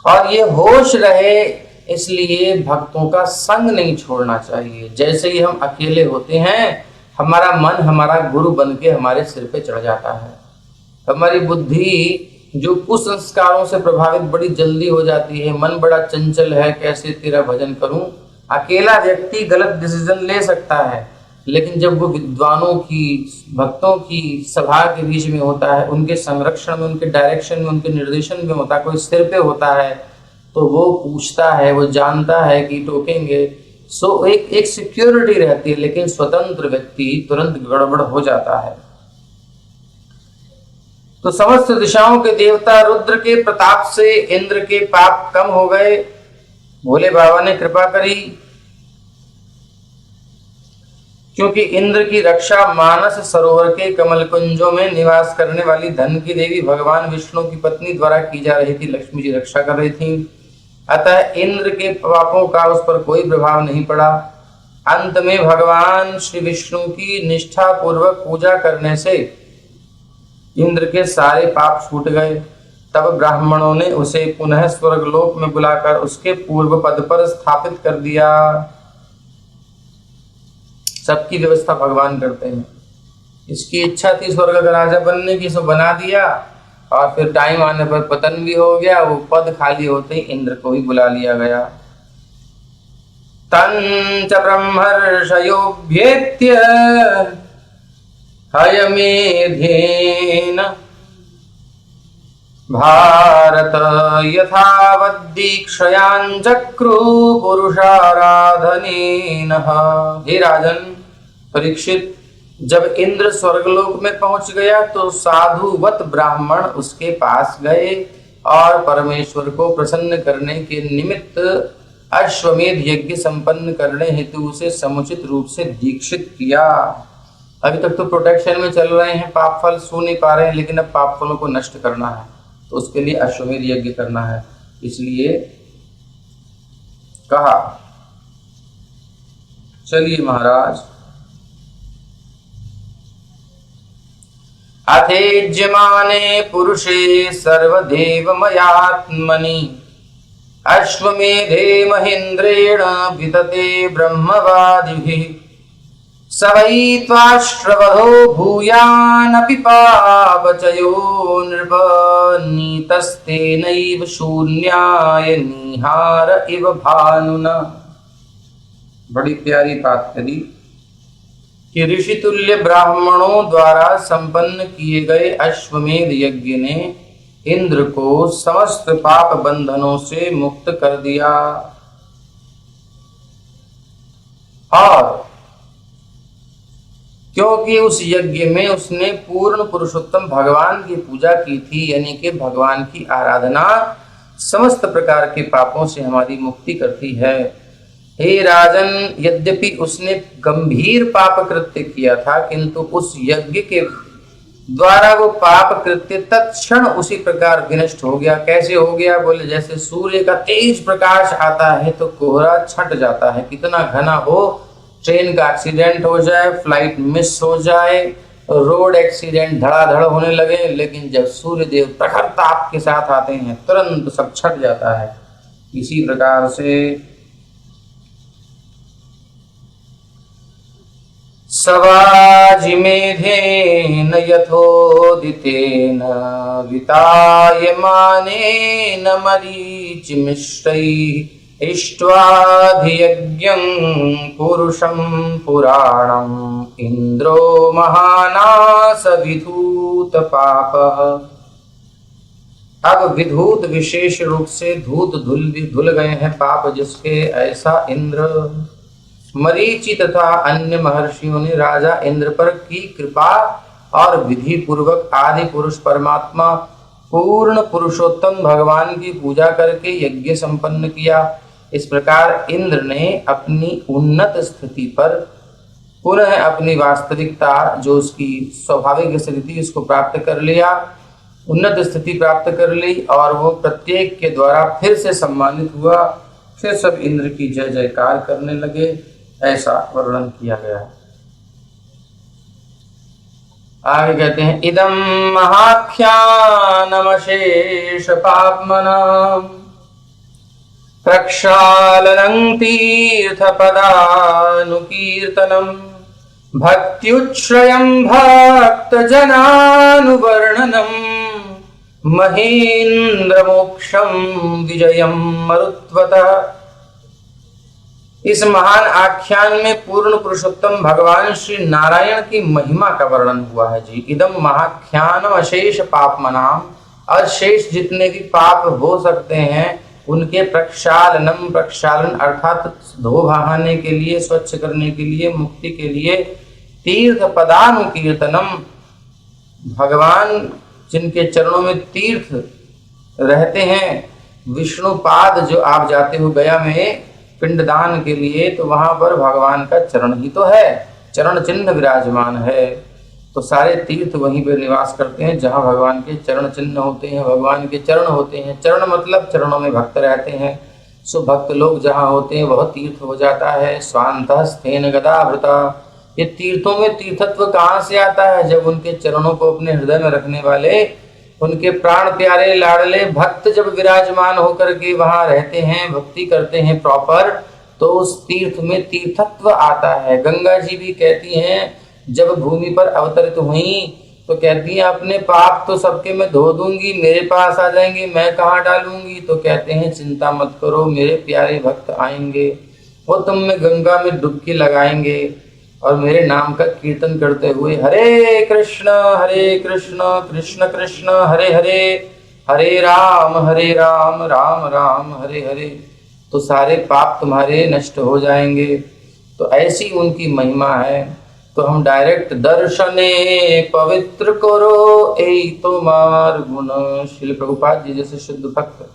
और ये होश रहे इसलिए भक्तों का संग नहीं छोड़ना चाहिए। जैसे ही हम अकेले होते हैं हमारा मन हमारा गुरु बन के हमारे सिर पे चढ़ जाता है। हमारी बुद्धि जो कुसंस्कारों से प्रभावित बड़ी जल्दी हो जाती है, मन बड़ा चंचल है, कैसे तेरा भजन करूं। अकेला व्यक्ति गलत डिसीजन ले सकता है, लेकिन जब वो विद्वानों की, भक्तों की सभा के बीच में होता है, उनके संरक्षण में, उनके डायरेक्शन में, उनके निर्देशन में होता है, कोई सिर पे होता है, तो वो पूछता है, वो जानता है कि टोकेंगे, सो एक सिक्योरिटी रहती है। लेकिन स्वतंत्र व्यक्ति तुरंत गड़बड़ हो जाता है। तो समस्त दिशाओं के देवता रुद्र के प्रताप से इंद्र के पाप कम हो गए। भोले बाबा ने कृपा करी, क्योंकि इंद्र की रक्षा मानस सरोवर के कमल कुंजों में निवास करने वाली धन की देवी भगवान विष्णु की पत्नी द्वारा की जा रही थी। लक्ष्मी जी रक्षा कर रही थी, अतः इंद्र के पापों का उस पर कोई प्रभाव नहीं पड़ा। अंत में भगवान श्री विष्णु की निष्ठा पूर्वक पूजा करने से इंद्र के सारे पाप छूट गए। तब ब्राह्मणों ने उसे पुनः स्वर्गलोक में बुलाकर उसके पूर्व पद पर स्थापित कर दिया। सबकी व्यवस्था भगवान करते हैं। इसकी इच्छा थी स्वर्ग का राजा बनने की, सो बना दिया, और फिर टाइम आने पर पतन भी हो गया। वो पद खाली होते ही इंद्र को ही बुला लिया गया। तंच ब्रह्मर्षयोभ्येत्य हयमेधेन भारत यथावद्दीक्षयाञ्चक्रु पुरुषाराधनेन। हे राजन परीक्षित, जब इंद्र स्वर्गलोक में पहुंच गया तो साधुवत ब्राह्मण उसके पास गए और परमेश्वर को प्रसन्न करने के निमित्त अश्वमेध यज्ञ संपन्न करने हेतु उसे समुचित रूप से दीक्षित किया। अभी तक तो प्रोटेक्शन में चल रहे हैं, पाप फल सू नहीं पा रहे हैं, लेकिन अब पाप फलों को नष्ट करना है, तो उसके लिए अश्वमेध यज्ञ करना है। इसलिए कहा, चलिए महाराज। अथेज्यमाने पुरुषे सर्वदेवमयात्मनि अश्वमेधे महेन्द्रेण वितते ब्रह्मवादिभिः स वै त्वाश्रवधो भूयानपि पापचयो नृप नीतस्तेनैव शून्याय निहार इव भानुना। बड़ी प्यारी बात करी कि ऋषितुल्य ब्राह्मणों द्वारा संपन्न किए गए अश्वमेध यज्ञ ने इंद्र को समस्त पाप बंधनों से मुक्त कर दिया। और क्योंकि उस यज्ञ में उसने पूर्ण पुरुषोत्तम भगवान की पूजा की थी, यानी कि भगवान की आराधना समस्त प्रकार के पापों से हमारी मुक्ति करती है। हे राजन, यद्यपि उसने गंभीर पाप कृत्य किया था, किंतु उस यज्ञ के द्वारा वो पाप कृत्य तत्क्षण उसी प्रकार विनष्ट हो गया। कैसे हो गया? बोले जैसे सूर्य का तेज प्रकाश आता है तो कोहरा छट जाता है, कितना घना हो, ट्रेन का एक्सीडेंट हो जाए, फ्लाइट मिस हो जाए, रोड एक्सीडेंट धड़ाधड़ होने लगे, लेकिन जब सूर्य देव प्रखर ताप के साथ आते हैं तुरंत सब छट जाता है। इसी प्रकार से सवाजिमेधेन यथोदितेन वितायमानेन मरीचिमिश्रैः इष्ट्वाधियज्ञं पुरुषं पुराणं इंद्रो महानास विधूत पापः। अब विधूत विशेष रूप से धूत धुल गए हैं पाप जिसके, ऐसा इंद्र। मरीचि तथा अन्य महर्षियों ने राजा इंद्र पर की कृपा और विधि पूर्वक आदि पुरुष परमात्मा पूर्ण पुरुषोत्तम भगवान की पूजा करके यज्ञ संपन्न किया। इस प्रकार इंद्र ने अपनी उन्नत स्थिति पर पुनः अपनी वास्तविकता, जो उसकी स्वाभाविक स्थिति, उसको प्राप्त कर लिया, उन्नत स्थिति प्राप्त कर ली, और वो प्रत्येक के द्वारा फिर से सम्मानित हुआ। फिर सब इंद्र की जय जयकार करने लगे। ऐसा वर्णन किया गया है। आगे कहते हैं, इदम महाख्यानमशेष पाप्मनाम प्रक्षालनं तीर्थपदानुकीर्तनम भक्त्युच्छ्रयं भक्तजनानुवर्णनम महेन्द्र मोक्षम विजयम मरुत्वतः। इस महान आख्यान में पूर्ण पुरुषोत्तम भगवान श्री नारायण की महिमा का वर्णन हुआ है जी। इदम महाख्यानम अशेष पापमनाम, अशेष जितने भी पाप हो सकते हैं उनके प्रक्षालनम, प्रक्षालन अर्थात धो बहाने के लिए, स्वच्छ करने के लिए, मुक्ति के लिए, तीर्थ पदानुकीर्तनम, भगवान जिनके चरणों में तीर्थ रहते हैं, विष्णुपाद जो आप जाते हो गया में पिंडदान के लिए, तो वहां पर भगवान का चरण ही तो है, चरण चिन्ह विराजमान है। तो सारे तीर्थ वहीं पर निवास करते हैं जहां भगवान के चरण चिन्ह होते हैं, भगवान के चरण होते हैं। चरण मतलब चरणों में भक्त रहते हैं। सो भक्त लोग जहां होते हैं वह तीर्थ हो जाता है। स्वांतः स्थेन गदावृता, ये तीर्थों में तीर्थत्व कहाँ से आता है? जब उनके चरणों को अपने हृदय में रखने वाले, उनके प्राण प्यारे लाडले भक्त जब विराजमान होकर के वहां रहते हैं, भक्ति करते हैं प्रॉपर, तो उस तीर्थ में तीर्थत्व आता है। गंगा जी भी कहती हैं, जब भूमि पर अवतरित हुई तो कहती हैं अपने पाप तो सबके मैं धो दूंगी, मेरे पास आ जाएंगे, मैं कहाँ डालूंगी? तो कहते हैं चिंता मत करो, मेरे प्यारे भक्त आएंगे, वो तुम में गंगा में डुबकी लगाएंगे और मेरे नाम का कीर्तन करते हुए हरे कृष्ण कृष्ण कृष्ण हरे हरे, हरे राम राम राम हरे हरे, तो सारे पाप तुम्हारे नष्ट हो जाएंगे। तो ऐसी उनकी महिमा है। तो हम डायरेक्ट दर्शने पवित्र करो ए तुम्हार गुण, श्रील प्रभुपाद जी जैसे शुद्ध भक्त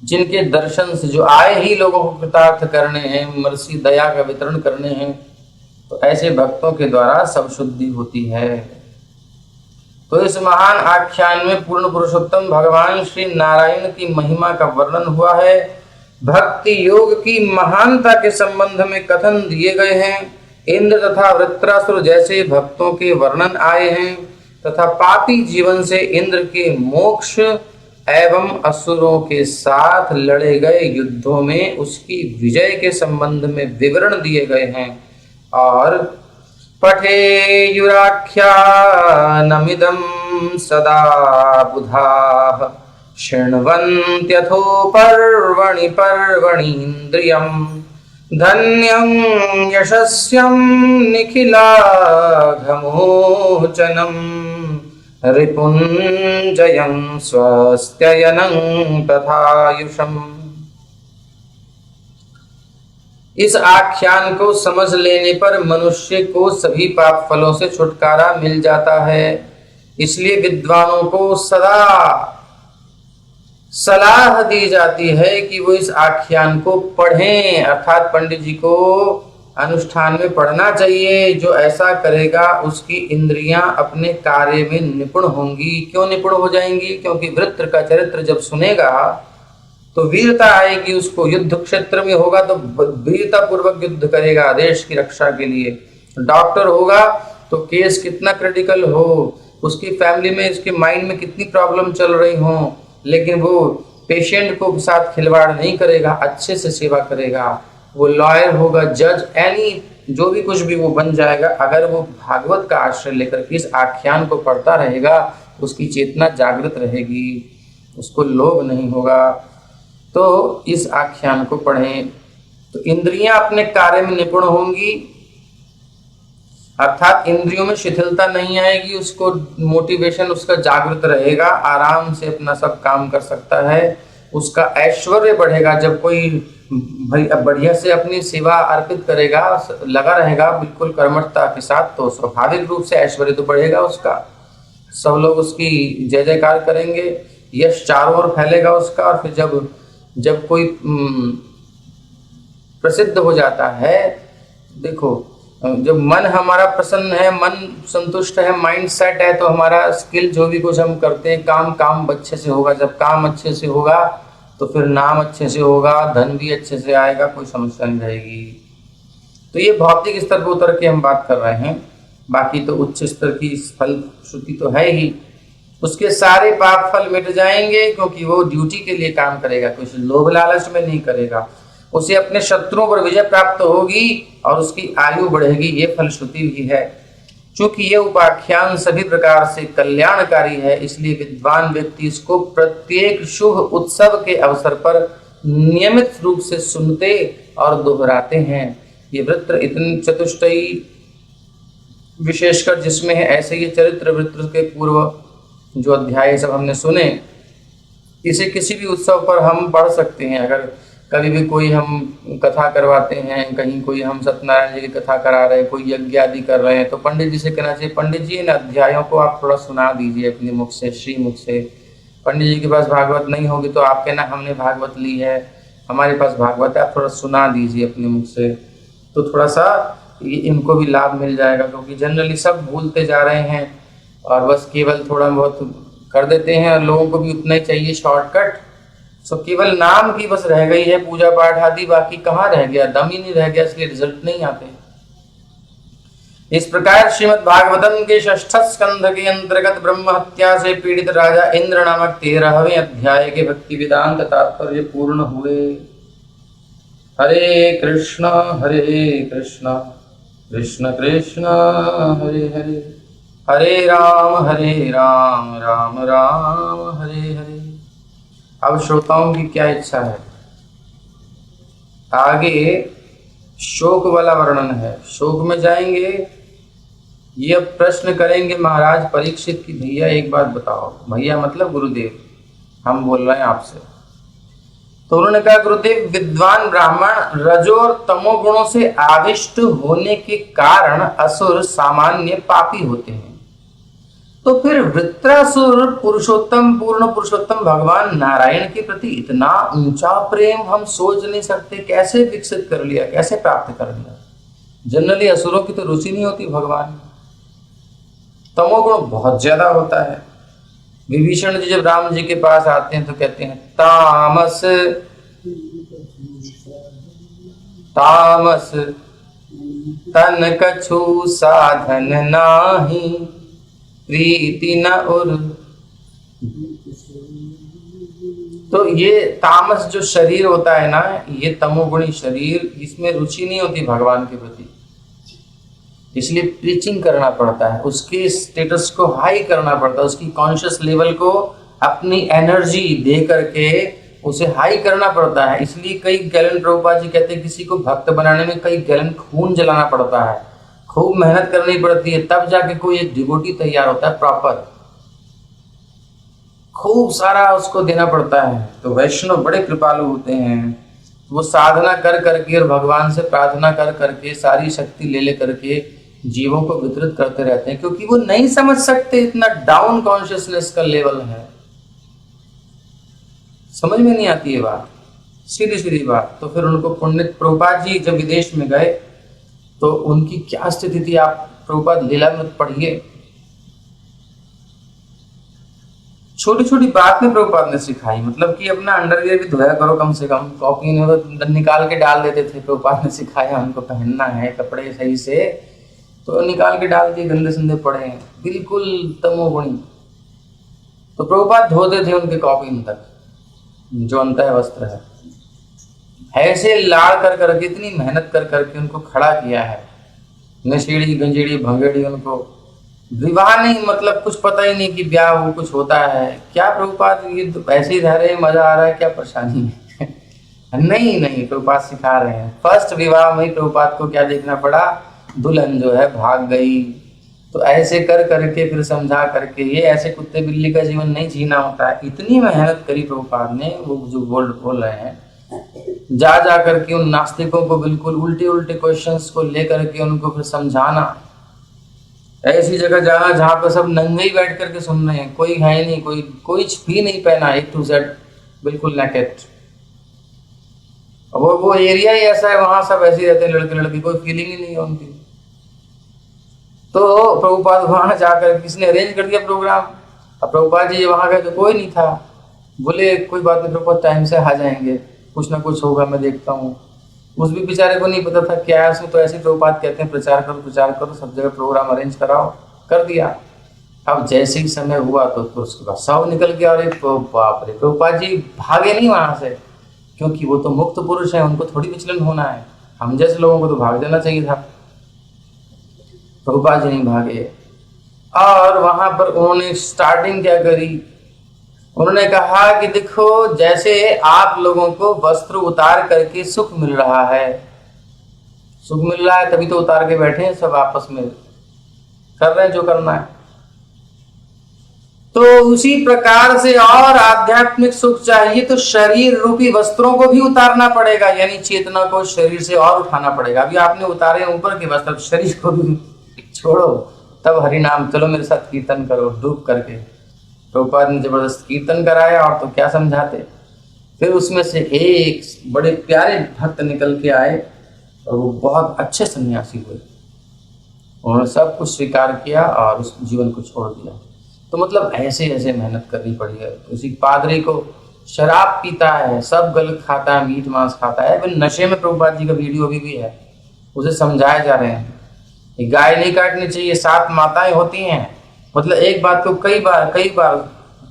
जिनके दर्शन से जो आए ही लोगों को कृतार्थ करने हैं, मर्सी दया का वितरण करने हैं, तो ऐसे भक्तों के द्वारा सब शुद्धि होती है। तो इस महान आख्यान में पूर्ण पुरुषोत्तम भगवान श्री नारायण की महिमा का वर्णन हुआ है। भक्ति योग की महानता के संबंध में कथन दिए गए हैं। इंद्र तथा वृत्रासुर जैसे भक्तों के वर्णन आए हैं तथा पापी जीवन से इंद्र के मोक्ष एवं असुरों के साथ लड़े गए युद्धों में उसकी विजय के संबंध में विवरण दिए गए हैं। और पठेयुराख्यानमिदं सदा बुधाः शृण्वन्त्यथो पर्वणि पर्वणीन्द्रियम् धन्यं यशस्यं निखिलाघमोचनं रिपुञ्जयं स्वस्त्ययनं तथायुषम्। इस आख्यान को समझ लेने पर मनुष्य को सभी पाप फलों से छुटकारा मिल जाता है। इसलिए विद्वानों को सदा सलाह दी जाती है कि वो इस आख्यान को पढ़ें, अर्थात पंडित जी को अनुष्ठान में पढ़ना चाहिए। जो ऐसा करेगा उसकी इंद्रियां अपने कार्य में निपुण होंगी। क्यों निपुण हो जाएंगी? क्योंकि वृत्र का चरित्र जब सुनेगा तो वीरता आएगी उसको। युद्ध क्षेत्र में होगा तो वीरता पूर्वक युद्ध करेगा देश की रक्षा के लिए। डॉक्टर होगा तो केस कितना क्रिटिकल हो, उसकी फैमिली में, उसके माइंड में कितनी प्रॉब्लम चल रही हो, लेकिन वो पेशेंट को साथ खिलवाड़ नहीं करेगा, अच्छे से सेवा करेगा। वो लॉयर होगा, जज, एनी जो भी कुछ भी वो बन जाएगा अगर वो भागवत का आश्रय लेकर के इस आख्यान को पढ़ता रहेगा। उसकी चेतना जागृत रहेगी, उसको लोभ नहीं होगा। तो इस आख्यान को पढ़ें तो इंद्रियां अपने कार्य में निपुण होंगी, अर्थात इंद्रियों में शिथिलता नहीं आएगी, उसको मोटिवेशन उसका जागृत रहेगा, आराम से अपना सब काम कर सकता है। उसका ऐश्वर्य बढ़ेगा। जब कोई बढ़िया से अपनी सेवा अर्पित करेगा, लगा रहेगा बिल्कुल कर्मठता के साथ, तो स्वाभाविक रूप से ऐश्वर्य तो बढ़ेगा उसका। सब लोग उसकी जय जयकार करेंगे, यश चारों ओर फैलेगा उसका। और फिर जब कोई प्रसिद्ध हो जाता है, देखो जब मन हमारा प्रसन्न है, मन संतुष्ट है, माइंड सेट है, तो हमारा स्किल जो भी कुछ हम करते हैं काम अच्छे से होगा। जब काम अच्छे से होगा तो फिर नाम अच्छे से होगा, धन भी अच्छे से आएगा, कोई समस्या नहीं रहेगी। तो ये भौतिक स्तर पर उतर के हम बात कर रहे हैं, बाकी तो उच्च स्तर की फल श्रुति तो है ही। उसके सारे पाप फल मिट जाएंगे, क्योंकि वो ड्यूटी के लिए काम करेगा, कुछ लोभ लालच में नहीं करेगा। उसे अपने शत्रुओं पर विजय प्राप्त होगी और उसकी आयु बढ़ेगी, ये फलश्रुति भी है। चूंकि ये उपाख्यान सभी प्रकार से कल्याणकारी है, इसलिए विद्वान व्यक्ति इसको प्रत्येक शुभ उत्सव के अवसर पर नियमित रूप से सुनते और दोहराते हैं। ये वृत्र इतनी चतुष्टयी विशेषकर जिसमें है, ऐसे ये चरित्र वृत्र के पूर्व जो अध्याय सब हमने सुने, इसे किसी भी उत्सव पर हम पढ़ सकते हैं। अगर कभी भी कोई हम कथा करवाते हैं, कहीं कोई हम सत्यनारायण जी की कथा करा रहे हैं, कोई यज्ञ आदि कर रहे हैं, तो पंडित जी से कहना चाहिए, पंडित जी इन अध्यायों को आप थोड़ा सुना दीजिए अपने मुख से, श्री मुख से। पंडित जी के पास भागवत नहीं होगी तो आप कहना हमने भागवत ली है, हमारे पास भागवत है, आप थोड़ा सुना दीजिए अपने मुख से, तो थोड़ा सा इनको भी लाभ मिल जाएगा। क्योंकि जनरली सब भूलते जा रहे हैं और बस केवल थोड़ा बहुत कर देते हैं, और लोगों को भी उतना ही चाहिए शॉर्टकट। सो केवल नाम की बस रह गई है पूजा पाठ आदि, बाकी कहाँ रह गया, दम ही नहीं रह गया, इसलिए रिजल्ट नहीं आते। इस प्रकार श्रीमद् भागवतम के षष्ठ स्कंध के अंतर्गत ब्रह्म हत्या से पीड़ित राजा इंद्र नामक 13वें अध्याय के भक्ति वेदांत तात्पर्य पूर्ण हुए। हरे कृष्ण कृष्ण कृष्ण हरे हरे, हरे राम राम राम हरे हरे। अब श्रोताओं की क्या इच्छा है, आगे शोक वाला वर्णन है, शोक में जाएंगे। ये अब प्रश्न करेंगे महाराज परीक्षित की, भैया एक बात बताओ, भैया मतलब गुरुदेव, हम बोल रहे हैं आपसे। तो उन्होंने कहा, गुरुदेव विद्वान ब्राह्मण रजो और तमो गुणों से आविष्ट होने के कारण असुर सामान्य पापी होते हैं, तो फिर वृत्रासुर पुरुषोत्तम पूर्ण पुरुषोत्तम भगवान नारायण के प्रति इतना ऊंचा प्रेम हम सोच नहीं सकते, कैसे विकसित कर लिया, कैसे प्राप्त कर लिया। जनरली असुरों की तो रुचि नहीं होती भगवान में, तमोगुण बहुत ज्यादा होता है। विभीषण जी जब राम जी के पास आते हैं तो कहते हैं, तामस तामस तन कछु साधन नाही, प्रीति न उर। तो ये तामस जो शरीर होता है ना, ये तमोगुणी शरीर, इसमें रुचि नहीं होती भगवान के प्रति, इसलिए प्रीचिंग करना पड़ता है, उसके स्टेटस को हाई करना पड़ता है, उसकी कॉन्शियस लेवल को अपनी एनर्जी दे करके उसे हाई करना पड़ता है। इसलिए कई गैलन, प्रभुपाद जी कहते हैं, किसी को भक्त बनाने में कई गैलन खून जलाना पड़ता है, खूब मेहनत करनी पड़ती है, तब जाके कोई एक डिवोटी तैयार होता है प्रॉपर, खूब सारा उसको देना पड़ता है। तो वैष्णव बड़े कृपालु होते हैं, वो साधना कर करके और भगवान से प्रार्थना कर करके सारी शक्ति ले ले करके जीवों को वितरित करते रहते हैं, क्योंकि वो नहीं समझ सकते, इतना डाउन कॉन्शियसनेस का लेवल है, समझ में नहीं आती है बात, सीधी सीधी बात। तो फिर उनको पुण्य, प्रभुपाद जी जब विदेश में गए तो उनकी क्या स्थिति थी, आप प्रभुपाद लीलामृत पढ़िए, छोटी छोटी बात में प्रभुपाद ने सिखाई। मतलब कि अपना अंडरवियर भी धोया करो कम से कम, कॉपी में तो निकाल के डाल देते थे, प्रभुपाद ने सिखाया उनको पहनना है कपड़े सही से, तो निकाल के डाल दिए, गंदे संदे पड़े हैं, बिल्कुल तमोगुणी। तो प्रभुपाद धोते थे उनके कॉपी तक, जो अंतः वस्त्र है, ऐसे लाड़ कर करके, इतनी मेहनत कर करके उनको खड़ा किया है, नशेड़ी गंजेड़ी भंगेड़ी, उनको विवाह नहीं, मतलब कुछ पता ही नहीं कि ब्याह वो कुछ होता है क्या। प्रभुपाद ये तो ऐसे ही रह रहे हैं, मजा आ रहा है, क्या परेशानी है? नहीं, प्रभुपाद सिखा रहे हैं। फर्स्ट विवाह में ही प्रभुपाद को क्या देखना पड़ा, दुल्हन जो है भाग गई, तो ऐसे कर करके फिर समझा करके, ये ऐसे कुत्ते बिल्ली का जीवन नहीं जीना होता है। इतनी मेहनत करी प्रभुपाद ने, वो जो बोल रहे हैं, जा करके उन नास्तिकों को बिल्कुल उल्टे उल्टे क्वेश्चंस को लेकर के उनको फिर समझाना, ऐसी जगह जाना जहाँ पे सब नंगे ही बैठ करके सुन रहे हैं, कोई है नहीं, कोई कुछ भी नहीं पहना, A to Z बिल्कुल नेकेड। वो एरिया ही ऐसा है, वहां सब ऐसे रहते हैं, लड़के लड़की, कोई फीलिंग ही नहीं है उनकी। तो प्रभुपाद वहां जाकर, किसने अरेंज कर दिया प्रोग्राम, अब प्रभुपाद जी वहां गए तो कोई नहीं था, बोले कोई बात नहीं प्रभुपाद, टाइम से आ जाएंगे, कुछ ना कुछ होगा, मैं देखता हूँ। उस भी बेचारे को नहीं पता था क्या है उसमें, तो ऐसे प्रभुपाद कहते हैं प्रचार करो, सब जगह प्रोग्राम अरेंज कराओ, कर दिया। अब जैसे ही समय हुआ तो उसके बाद सब निकल गया। अरे बाप रे, प्रभुपाद जी भागे नहीं वहां से, क्योंकि वो तो मुक्त पुरुष है, उनको थोड़ी विचलन होना है, हम जैसे लोगों को तो भाग जाना चाहिए था। प्रभुपाद जी नहीं भागे, और वहां पर उन्होंने स्टार्टिंग क्या करी, उन्होंने कहा कि देखो जैसे आप लोगों को वस्त्र उतार करके सुख मिल रहा है, सुख मिल रहा है तभी तो उतार के बैठे हैं, सब आपस में कर रहे हैं जो करना है। तो उसी प्रकार से और आध्यात्मिक सुख चाहिए तो शरीर रूपी वस्त्रों को भी उतारना पड़ेगा, यानी चेतना को शरीर से और उठाना पड़ेगा। अभी आपने उतारे ऊपर के वस्त्र, शरीर को भी छोड़ो, तब हरि नाम, चलो मेरे साथ कीर्तन करो डूब करके। प्रभुपाद ने जबरदस्त कीर्तन कराया, और तो क्या समझाते। फिर उसमें से एक बड़े प्यारे भक्त निकल के आए, और वो बहुत अच्छे सन्यासी हुए, उन्होंने सब कुछ स्वीकार किया और उस जीवन को छोड़ दिया। तो मतलब ऐसे ऐसे मेहनत करनी पड़ी है। उसी पादरी को शराब पीता है, सब गलत खाता है, मीट मांस खाता है, फिर नशे में। प्रभुपाद जी का वीडियो अभी भी है, उसे समझाए जा रहे हैं कि गाय नहीं काटनी चाहिए, 7 माताएं होती हैं। मतलब एक बात को कई बार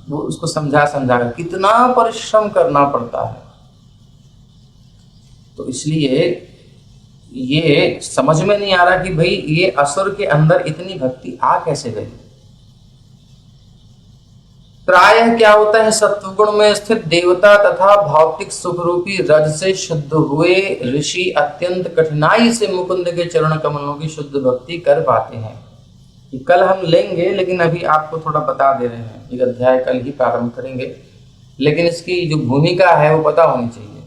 वो उसको समझा कर कितना परिश्रम करना पड़ता है। तो इसलिए ये समझ में नहीं आ रहा कि भाई ये असुर के अंदर इतनी भक्ति आ कैसे गई। प्रायः क्या होता है, सत्वगुण में स्थित देवता तथा भौतिक सुख रूपी रज से शुद्ध हुए ऋषि अत्यंत कठिनाई से मुकुंद के चरण कमलों की शुद्ध भक्ति कर पाते हैं। ये कल हम लेंगे, लेकिन अभी आपको थोड़ा बता दे रहे हैं, एक अध्याय कल ही प्रारंभ करेंगे, लेकिन इसकी जो भूमिका है वो पता होनी चाहिए।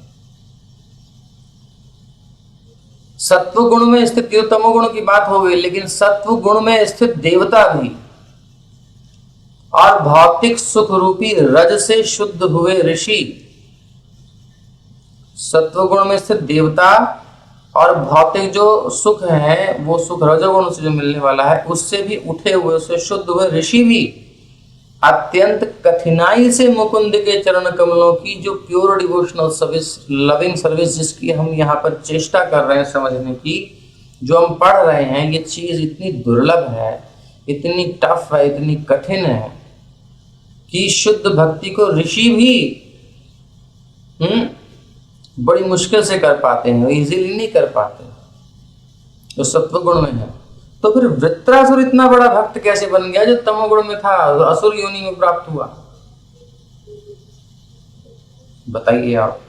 सत्व गुण में स्थित, तमोगुण की बात हो गई, लेकिन सत्व गुण में स्थित देवता भी और भौतिक सुख रूपी रज से शुद्ध हुए ऋषि, सत्व गुण में स्थित देवता और भौतिक जो सुख है वो सुख रजोगुण से जो मिलने वाला है उससे भी उठे हुए, उससे शुद्ध हुए ऋषि भी अत्यंत कठिनाई से मुकुंद के चरण कमलों की जो pure devotional service, loving service, जिसकी हम यहाँ पर चेष्टा कर रहे हैं समझने की, जो हम पढ़ रहे हैं, ये चीज इतनी दुर्लभ है, इतनी टफ है, इतनी कठिन है कि शुद्ध भक्ति को ऋषि भी बड़ी मुश्किल से कर पाते हैं, इजीली नहीं कर पाते जो सत्व गुण में है। तो फिर वृत्रासुर इतना बड़ा भक्त कैसे बन गया जो तमोगुण में था, असुर योनि में प्राप्त हुआ? बताइए आप।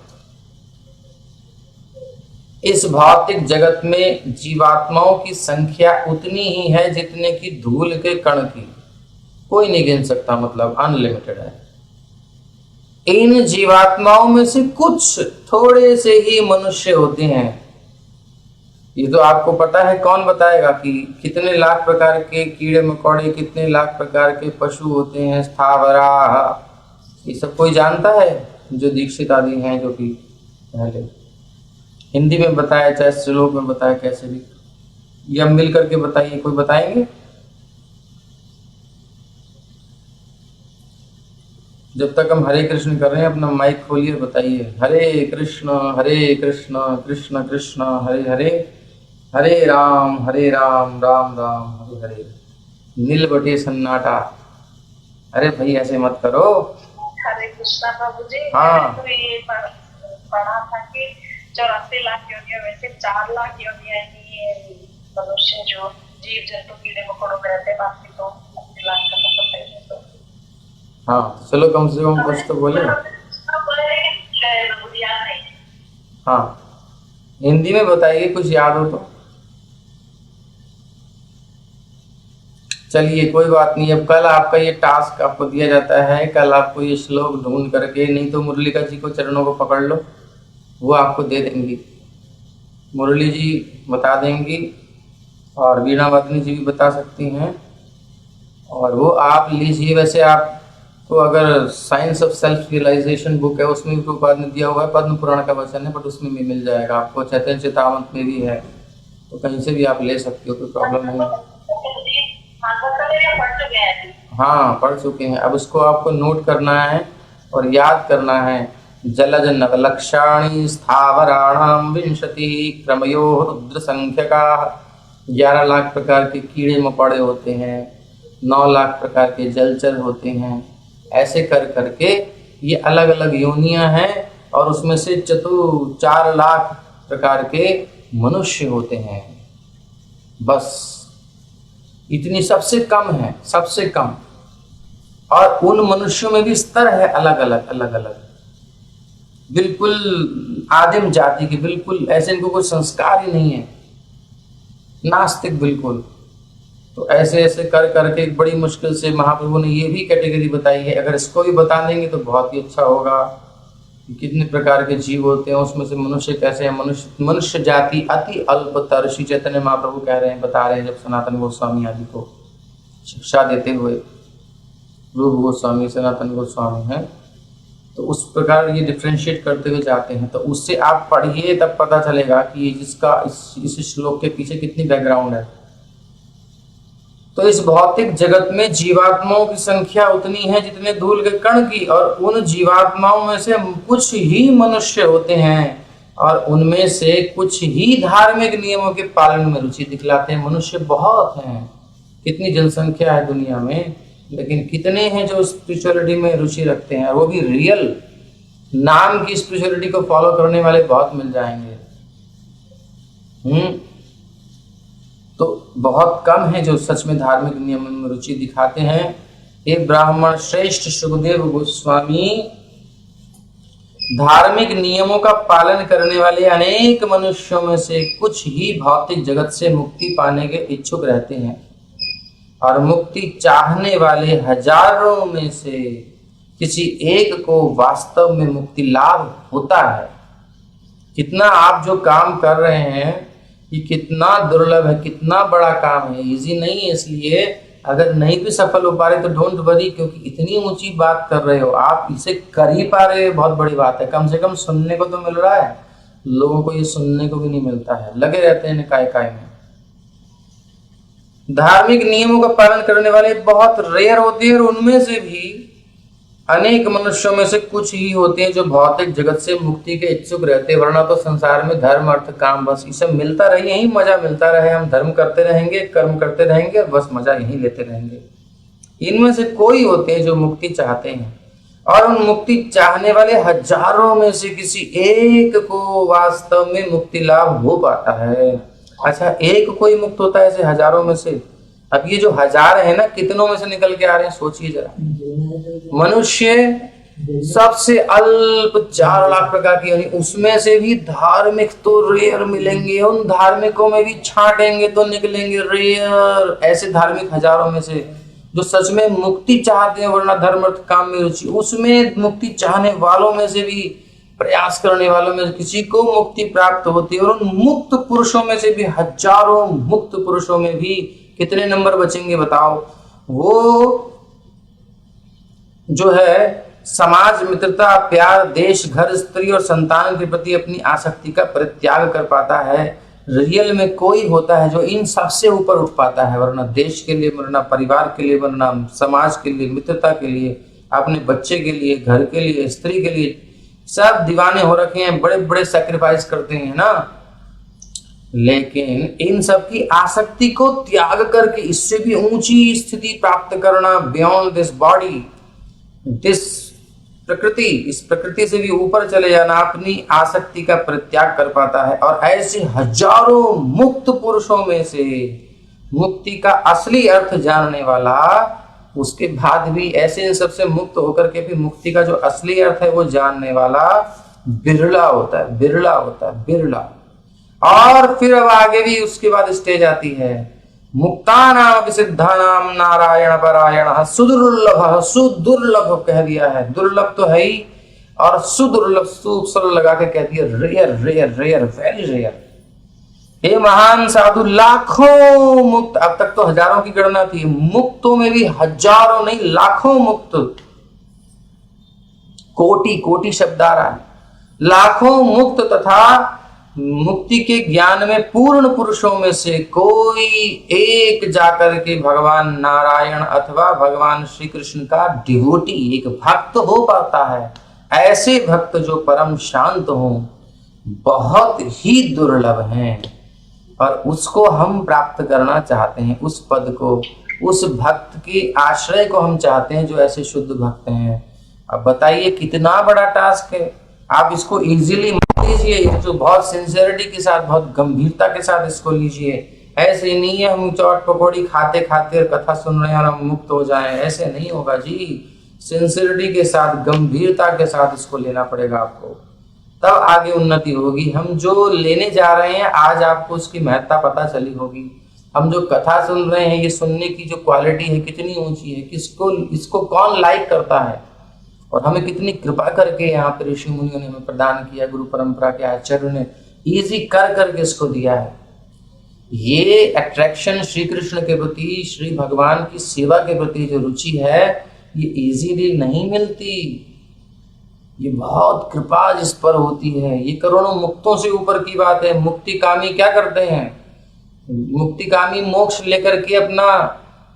इस भौतिक जगत में जीवात्माओं की संख्या उतनी ही है जितने की धूल के कण की, कोई नहीं गिन सकता, मतलब अनलिमिटेड है। इन जीवात्माओं में से कुछ थोड़े से ही मनुष्य होते हैं। ये तो आपको पता है, कौन बताएगा कि कितने लाख प्रकार के कीड़े मकोड़े, कितने लाख प्रकार के पशु होते हैं, स्थावरा, ये सब कोई जानता है? जो दीक्षित आदि हैं, जो कि पहले हिंदी में बताया चाहे श्लोक में बताया, कैसे भी, या मिल करके बताइए, कोई बताएंगे? जब तक हम हरे कृष्ण कर रहे हैं अपना माइक खोलिए, बताइए हरे कृष्ण कृष्ण कृष्ण हरे हरे, हरे राम राम राम हरे हरे। नील बटे सन्नाटा। अरे भाई ऐसे मत करो। हरे कृष्णा प्रभु जी। हाँ, तो ये पढ़ा था कि 84 लाख योनियों में से 4 लाख योनियां ही मनुष्य जो जीव जंतु कीड़े मकोड़ों में रहते, बाकी तो 80 लाख का तो पता ही है। तो हाँ चलो कम से कम कुछ तो बोले। हाँ हिंदी में बताइए, कुछ याद हो तो। चलिए कोई बात नहीं, अब कल आपका ये टास्क आपको दिया जाता है, कल आपको ये श्लोक ढूंढ करके, नहीं तो मुरलिका जी को चरणों को पकड़ लो, वो आपको दे देंगी, मुरली जी बता देंगी, और वीणा वादनी जी भी बता सकती हैं, और वो आप लीजिए। वैसे आपको अगर science of self realization book है, उसमें भी प्रभुपाद ने दिया हुआ है, पद्म पुराण का वचन है, बट उसमें भी मिल जाएगा आपको, चैतन्य चेतावंत में भी है, तो कहीं से भी आप ले सकते हो, कोई प्रॉब्लम नहीं। हाँ पढ़ चुके हैं। अब उसको आपको नोट करना है, और याद करना है जलज नवलक्षाणी स्थावराणाम विंशति क्रमयो रुद्र संख्यका। 11 लाख प्रकार के कीड़े मकोड़े होते हैं, 9 लाख प्रकार के जलचर होते हैं। ऐसे कर करके ये अलग अलग योनियां हैं और उसमें से 4 लाख प्रकार के मनुष्य होते हैं। बस इतनी सबसे कम है, सबसे कम। और उन मनुष्यों में भी स्तर है अलग अलग, बिल्कुल आदिम जाति के, बिल्कुल ऐसे इनको कोई संस्कार ही नहीं है, नास्तिक बिल्कुल। तो ऐसे ऐसे कर करके बड़ी मुश्किल से महाप्रभु ने ये भी कैटेगरी बताई है। अगर इसको भी बता देंगे तो बहुत ही अच्छा होगा कि कितने प्रकार के जीव होते हैं, उसमें से मनुष्य कैसे हैं। मनुष्य जाति अति अल्पतर, श्री चैतन्य महाप्रभु कह रहे हैं, बता रहे हैं जब सनातन गोस्वामी आदि को शिक्षा देते हुए। रूप गोस्वामी, सनातन गोस्वामी हैं, तो उस प्रकार ये डिफ्रेंशिएट करते हुए जाते हैं। तो उससे आप पढ़िए तब पता चलेगा कि जिसका इस श्लोक के पीछे कितनी बैकग्राउंड है। तो इस भौतिक जगत में जीवात्माओं की संख्या उतनी है जितने धूल के कण की, और उन जीवात्माओं में से कुछ ही मनुष्य होते हैं और उनमें से कुछ ही धार्मिक नियमों के पालन में रुचि दिखलाते हैं। मनुष्य बहुत हैं, कितनी जनसंख्या है दुनिया में, लेकिन कितने हैं जो स्पिरिचुअलिटी में रुचि रखते हैं, और वो भी रियल नाम की स्पिरिचुअलिटी को फॉलो करने वाले बहुत मिल जाएंगे। तो बहुत कम है जो सच में धार्मिक नियमों में रुचि दिखाते हैं। एक ब्राह्मण श्रेष्ठ सुखदेव गोस्वामी धार्मिक नियमों का पालन करने वाले अनेक मनुष्यों में से कुछ ही भौतिक जगत से मुक्ति पाने के इच्छुक रहते हैं, और मुक्ति चाहने वाले हजारों में से किसी एक को वास्तव में मुक्ति लाभ होता है। कितना आप जो काम कर रहे हैं ये कितना दुर्लभ है, कितना बड़ा काम है, इजी नहीं है। इसलिए अगर नहीं भी सफल हो पा रहे तो डोंट वरी, क्योंकि इतनी ऊंची बात कर रहे हो आप, इसे कर ही पा रहे हो, बहुत बड़ी बात है। कम से कम सुनने को तो मिल रहा है, लोगों को ये सुनने को भी नहीं मिलता है, लगे रहते हैं निकाय काय में। धार्मिक नियमों का पालन करने वाले बहुत रेयर होते हैं, और उनमें से भी अनेक मनुष्यों में से कुछ ही होते हैं जो भौतिक जगत से मुक्ति के इच्छुक रहते हैं। वरना तो संसार में धर्म अर्थ काम बस ये सब मिलता रहे, यही मजा मिलता रहे, हम धर्म करते रहेंगे, कर्म करते रहेंगे, और बस मजा यही लेते रहेंगे। इनमें से कोई होते हैं जो मुक्ति चाहते हैं, और उन मुक्ति चाहने वाले हजारों में से किसी एक को वास्तव में मुक्ति लाभ हो पाता है। अच्छा, एक कोई मुक्त होता है ऐसे हजारों में से? अब ये जो हजार है ना, कितनों में से निकल के आ रहे हैं, सोचिए जरा। मनुष्य सबसे अल्प 4 लाख प्रकार की, यानी उसमें से भी धार्मिक तो रेयर मिलेंगे, उन धार्मिकों में भी छांटेंगे तो निकलेंगे रेयर। ऐसे धार्मिक हजारों में से जो सच में मुक्ति चाहते हैं, वरना धर्म अर्थ काम में रुचि, उसमें मुक्ति चाहने वालों में से भी, प्रयास करने वालों में किसी को मुक्ति प्राप्त होती है। और उन मुक्त पुरुषों में से भी, हजारों मुक्त पुरुषों में भी कितने नंबर बचेंगे बताओ? वो जो है समाज, मित्रता, प्यार, देश, घर, स्त्री और संतान के प्रति अपनी आसक्ति का परित्याग कर पाता है। रियल में कोई होता है जो इन सबसे ऊपर उठ पाता है, वरना देश के लिए, वरना परिवार के लिए, वरना समाज के लिए, मित्रता के लिए, अपने बच्चे के लिए, घर के लिए, स्त्री के लिए, सब दीवाने हो रखे हैं, बड़े बड़े सैक्रिफाइस करते हैं ना। लेकिन इन सब की आसक्ति को त्याग करके इससे भी ऊंची स्थिति प्राप्त करना, बियॉन्ड दिस बॉडी, दिस प्रकृति, इस प्रकृति से भी ऊपर चले जाना, अपनी आसक्ति का परित्याग कर पाता है। और ऐसे हजारों मुक्त पुरुषों में से मुक्ति का असली अर्थ जानने वाला, उसके बाद भी ऐसे इन सबसे मुक्त होकर के भी मुक्ति का जो असली अर्थ है वो जानने वाला बिरला होता है, बिरला होता है, बिरला। और फिर अब आगे भी उसके बाद स्टेज आती है, मुक्तानाम विसिद्धानाम नारायण परायण सुदुर्लभ, सुदुर्लभ कह दिया है, दुर्लभ तो है ही, और सुदुर्लभ, सुसर लगा के कह दिया, rare rare rare, very rare. हे महान साधु, लाखों मुक्त, अब तक तो हजारों की गणना थी, मुक्तों में भी हजारों नहीं लाखों मुक्त, कोटि कोटि शब्द आ रहा है, लाखों मुक्त तथा मुक्ति के ज्ञान में पूर्ण पुरुषों में से कोई एक जाकर के भगवान नारायण अथवा भगवान श्री कृष्ण का डिवोटी एक भक्त हो पाता है। ऐसे भक्त जो परम शांत हों बहुत ही दुर्लभ हैं और उसको हम प्राप्त करना चाहते हैं। उस पद को, उस भक्त के आश्रय को हम चाहते हैं जो ऐसे शुद्ध भक्त हैं। अब बताइए कितना बड़ा टास्क है। आप इसको इजीली मत लीजिए, जो बहुत सिंसियरिटी के साथ, बहुत गंभीरता के साथ इसको लीजिए। ऐसे नहीं है हम चौट पकौड़ी खाते खाते और कथा सुन रहे हैं और हम मुक्त हो जाएं, ऐसे नहीं होगा जी। सिंसियरिटी के साथ, गंभीरता के साथ इसको लेना पड़ेगा आपको, तब आगे उन्नति होगी। हम जो लेने जा रहे हैं आज आपको उसकी महत्ता पता चली होगी। हम जो कथा सुन रहे हैं, ये सुनने की जो क्वालिटी है कितनी ऊंची है, किसको इसको कौन लाइक करता है और हमें कितनी कृपा करके यहाँ पे ऋषि मुनियों ने हमें प्रदान किया, गुरु परंपरा के आचार्यों ने इजी कर करके इसको दिया है। ये अट्रैक्शन श्री कृष्ण के प्रति, श्री भगवान की सेवा के प्रति जो रुचि है, ये इजीली नहीं मिलती। ये बहुत कृपा जिस पर होती है। ये करोड़ों मुक्तों से ऊपर की बात है। मुक्ति कामी क्या करते हैं? मुक्ति कामी मोक्ष लेकर के अपना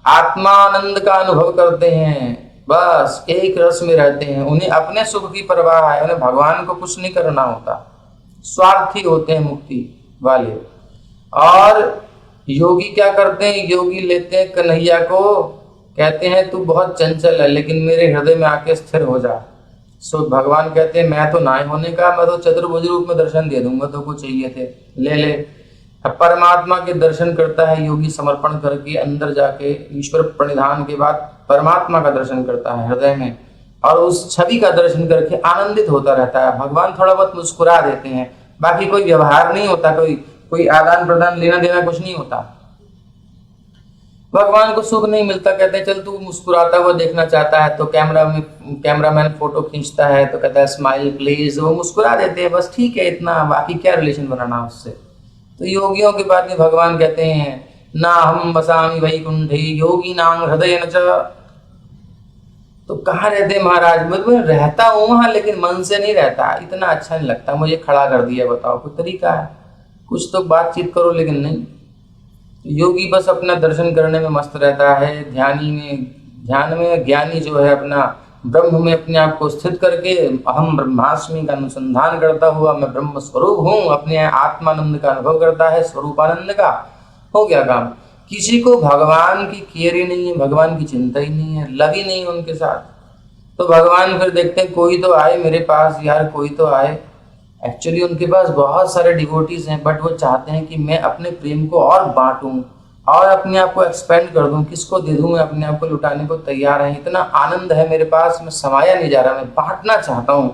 आत्मानंद का अनुभव करते हैं, बस एक रस में रहते हैं। उन्हें अपने सुख की परवाह है, उन्हें भगवान को कुछ नहीं करना होता। स्वार्थी होते हैं मुक्ति वाले। और योगी क्या करते हैं? योगी लेते हैं कन्हैया को, कहते हैं तू बहुत चंचल है लेकिन मेरे हृदय में आके स्थिर हो जा। सो भगवान कहते हैं मैं तो नाय होने का, मैं तो चतुर्भुज रूप में दर्शन दे दूंगा, तो कुछ चाहिए थे ले ले। अब परमात्मा के दर्शन करता है योगी, समर्पण करके अंदर जाके ईश्वर प्रणिधान के बाद परमात्मा का दर्शन करता है हृदय में, और उस छवि का दर्शन करके आनंदित होता रहता है। भगवान थोड़ा बहुत मुस्कुरा देते हैं, बाकी कोई व्यवहार नहीं होता, कोई आदान प्रदान लेना देना कुछ नहीं होता। भगवान को सुख नहीं मिलता, कहते हैं चल तू मुस्कुराता हुआ देखना चाहता है, तो कैमरामैन फोटो खींचता है तो कहता है स्माइल प्लीज, वो मुस्कुरा देते हैं, बस ठीक है इतना, बाकी क्या रिलेशन बनाना उससे। तो योगियों के बारे में भगवान कहते हैं ना हम बसामी वैकुंठे योगी नाम हृदय न च। तो कहाँ रहते महाराज? मैं रहता हूँ वहां लेकिन मन से नहीं रहता, इतना अच्छा नहीं लगता, मुझे खड़ा कर दिया, बताओ कोई तरीका है? कुछ तो बातचीत करो, लेकिन नहीं। योगी बस अपना दर्शन करने में मस्त रहता है, ध्यान में ज्ञानी जो है अपना ब्रह्म में अपने आप को स्थित करके अहम ब्रह्मास्मि का अनुसंधान करता हुआ मैं ब्रह्म स्वरूप हूँ, अपने आत्मानंद का अनुभव करता है, स्वरूपानंद का। हो गया काम। किसी को भगवान की केयर ही नहीं है, भगवान की चिंता ही नहीं है, लव ही नहीं है उनके साथ। तो भगवान फिर देखते हैं कोई तो आए मेरे पास यार, कोई तो आए। एक्चुअली उनके पास बहुत सारे डिवोटीज हैं, बट वो चाहते हैं कि मैं अपने प्रेम को और बांटूं और अपने आप को एक्सपेंड कर दूं। किसको दे दूं? मैं अपने आप को लुटाने को तैयार है, इतना आनंद है मेरे पास, मैं समाया नहीं जा रहा, मैं बांटना चाहता हूं।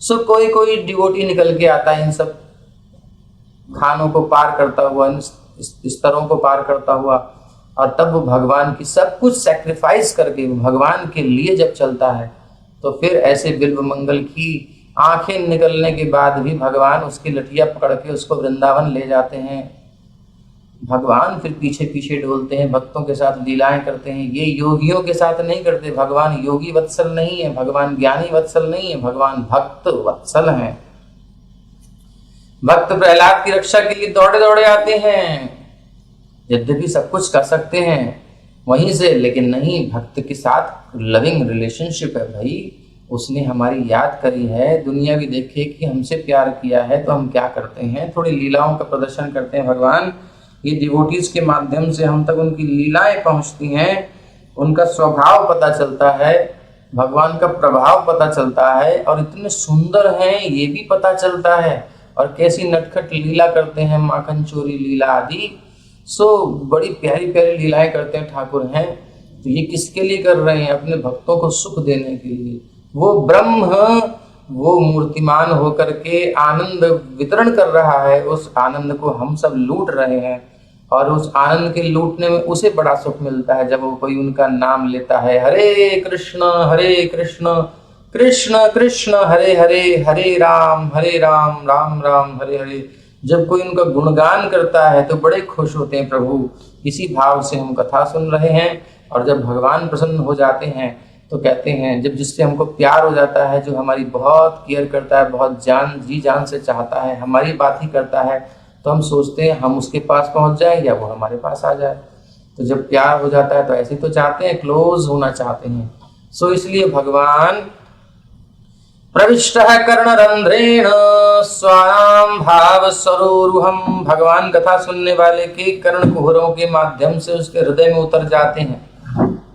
सो कोई डिवोटी निकल के आता है इन सब खानों को पार करता हुआ, इन स्तरों को पार करता हुआ, और तब वो भगवान की सब कुछ सैक्रिफाइस करके भगवान के लिए जब चलता है, तो फिर ऐसे बिल्व मंगल की आंखें निकलने के बाद भी भगवान उसकी लठिया पकड़ के उसको वृंदावन ले जाते हैं। भगवान फिर पीछे पीछे डोलते हैं, भक्तों के साथ लीलाएं करते हैं। ये योगियों के साथ नहीं करते। भगवान योगी वत्सल नहीं है, भगवान ज्ञानी वत्सल नहीं है, भगवान भक्त वत्सल हैं। भक्त प्रहलाद की रक्षा के लिए दौड़े दौड़े आते हैं, यद्यपि सब कुछ कर सकते हैं वहीं से, लेकिन नहीं, भक्त के साथ लविंग रिलेशनशिप है भाई। उसने हमारी याद करी है, दुनिया भी देखे कि हमसे प्यार किया है, तो हम क्या करते हैं? थोड़ी लीलाओं का प्रदर्शन करते हैं। भगवान ये डिवोटीज के माध्यम से हम तक उनकी लीलाएं पहुंचती हैं, उनका स्वभाव पता चलता है, भगवान का प्रभाव पता चलता है, और इतने सुंदर हैं ये भी पता चलता है, और कैसी नटखट लीला करते हैं, माखन चोरी लीला आदि। सो बड़ी प्यारी प्यारी लीलाएं करते हैं ठाकुर हैं। तो ये किसके लिए कर रहे हैं? अपने भक्तों को सुख देने के लिए। वो ब्रह्म वो मूर्तिमान होकर के आनंद वितरण कर रहा है, उस आनंद को हम सब लूट रहे हैं, और उस आनंद के लूटने में उसे बड़ा सुख मिलता है जब वो कोई उनका नाम लेता है। हरे कृष्ण कृष्ण कृष्ण हरे हरे, हरे राम राम राम हरे हरे। जब कोई उनका गुणगान करता है तो बड़े खुश होते हैं प्रभु। इसी भाव से हम कथा सुन रहे हैं, और जब भगवान प्रसन्न हो जाते हैं तो कहते हैं जब जिससे हमको प्यार हो जाता है, जो हमारी बहुत केयर करता है, बहुत जान जी जान से चाहता है, हमारी बात ही करता है, तो हम सोचते हैं हम उसके पास पहुंच जाएं या वो हमारे पास आ जाए। तो जब प्यार हो जाता है तो ऐसे तो चाहते हैं, क्लोज होना चाहते हैं। सो इसलिए भगवान प्रविष्टः कर्णरंध्रेण स्वाम भाव सरोरुहम, भगवान कथा सुनने वाले के कर्ण कुहरों के माध्यम से उसके हृदय में उतर जाते हैं,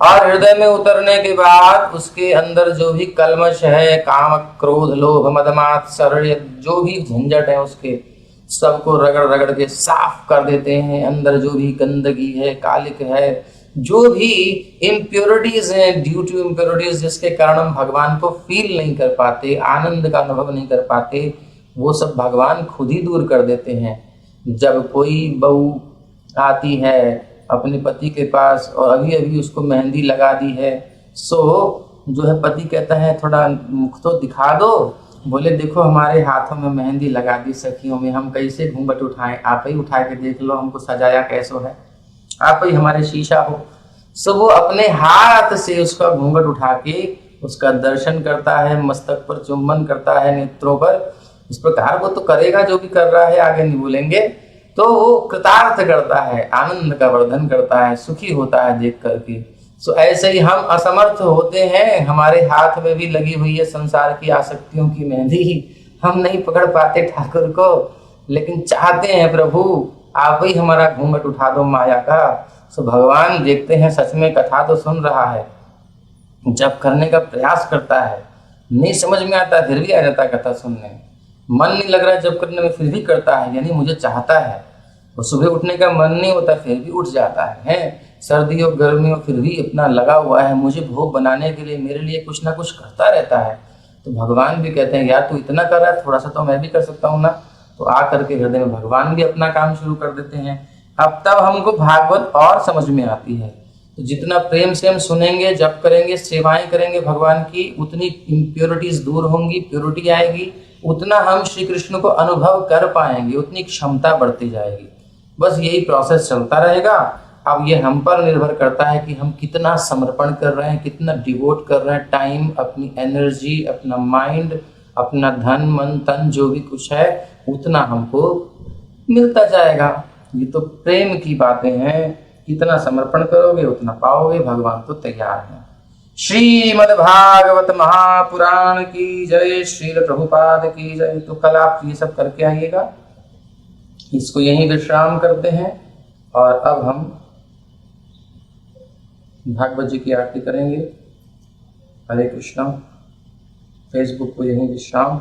और हृदय में उतरने के बाद उसके अंदर जो भी कलमश है, काम क्रोध लोभ मद मात्सर्य, जो भी झंझट है उसके सबको रगड़ रगड़ के साफ कर देते हैं। अंदर जो भी गंदगी है, कालिक है, जो भी इम्प्योरिटीज हैं, ड्यू टू इम्प्योरिटीज जिसके कारण हम भगवान को फील नहीं कर पाते, आनंद का अनुभव नहीं कर पाते, वो सब भगवान खुद ही दूर कर देते हैं। जब कोई बहू आती है अपने पति के पास और अभी अभी उसको मेहंदी लगा दी है, सो जो है पति कहता है थोड़ा मुख तो दिखा दो, बोले देखो हमारे हाथों में मेहंदी लगा दी सखियों में, हम कैसे घूंघट उठाएं, आप ही उठा के देख लो हमको सजाया कैसो है, आप ही हमारे शीशा हो। सो वो अपने हाथ से उसका घूंघट उठा के उसका दर्शन करता है, मस्तक पर चुंबन करता है, नेत्रों पर। इस प्रकार वो तो करेगा जो भी कर रहा है, आगे नहीं बोलेंगे। तो वो कृतार्थ करता है, आनंद का वर्धन करता है, सुखी होता है देख करके। सो ऐसे ही हम असमर्थ होते हैं, हमारे हाथ में भी लगी हुई है संसार की आसक्तियों की मेहंदी, हम नहीं पकड़ पाते ठाकुर को, लेकिन चाहते हैं प्रभु आप ही हमारा घूंघट उठा दो माया का। सो भगवान देखते हैं सच में कथा तो सुन रहा है, जब करने का प्रयास करता है नहीं समझ में आता फिर भी आ जाता है कथा सुनने, मन नहीं लग रहा है जब करने में फिर भी करता है, यानी मुझे चाहता है। वो सुबह उठने का मन नहीं होता फिर भी उठ जाता है, सर्दी हो गर्मी हो फिर भी अपना लगा हुआ है, मुझे भोग बनाने के लिए मेरे लिए कुछ ना कुछ करता रहता है। तो भगवान भी कहते हैं यार तू इतना कर रहा है, थोड़ा सा तो मैं भी कर सकता हूँ ना। तो आ करके हृदय में भगवान भी अपना काम शुरू कर देते हैं। अब तब हमको भागवत और समझ में आती है। तो जितना प्रेम से हम सुनेंगे, जप करेंगे, सेवाएं करेंगे भगवान की, उतनी इम्प्योरिटीज दूर होंगी, प्योरिटी आएगी, उतना हम श्री कृष्ण को अनुभव कर पाएंगे, उतनी क्षमता बढ़ती जाएगी। बस यही प्रोसेस चलता रहेगा। अब ये हम पर निर्भर करता है कि हम कितना समर्पण कर रहे हैं, कितना डिवोट कर रहे हैं टाइम, अपनी एनर्जी, अपना माइंड, अपना धन मन तन जो भी कुछ है उतना हमको मिलता जाएगा। ये तो प्रेम की बातें हैं, कितना समर्पण करोगे उतना पाओगे, भगवान तो तैयार है। श्रीमद् भागवत महापुराण की जय, श्रील प्रभुपाद की जय। तो कल आप ये सब करके आइएगा। इसको यहीं विश्राम करते हैं और अब हम भागवत जी की आरती करेंगे। हरे कृष्णा। फेसबुक को यहीं विश्राम।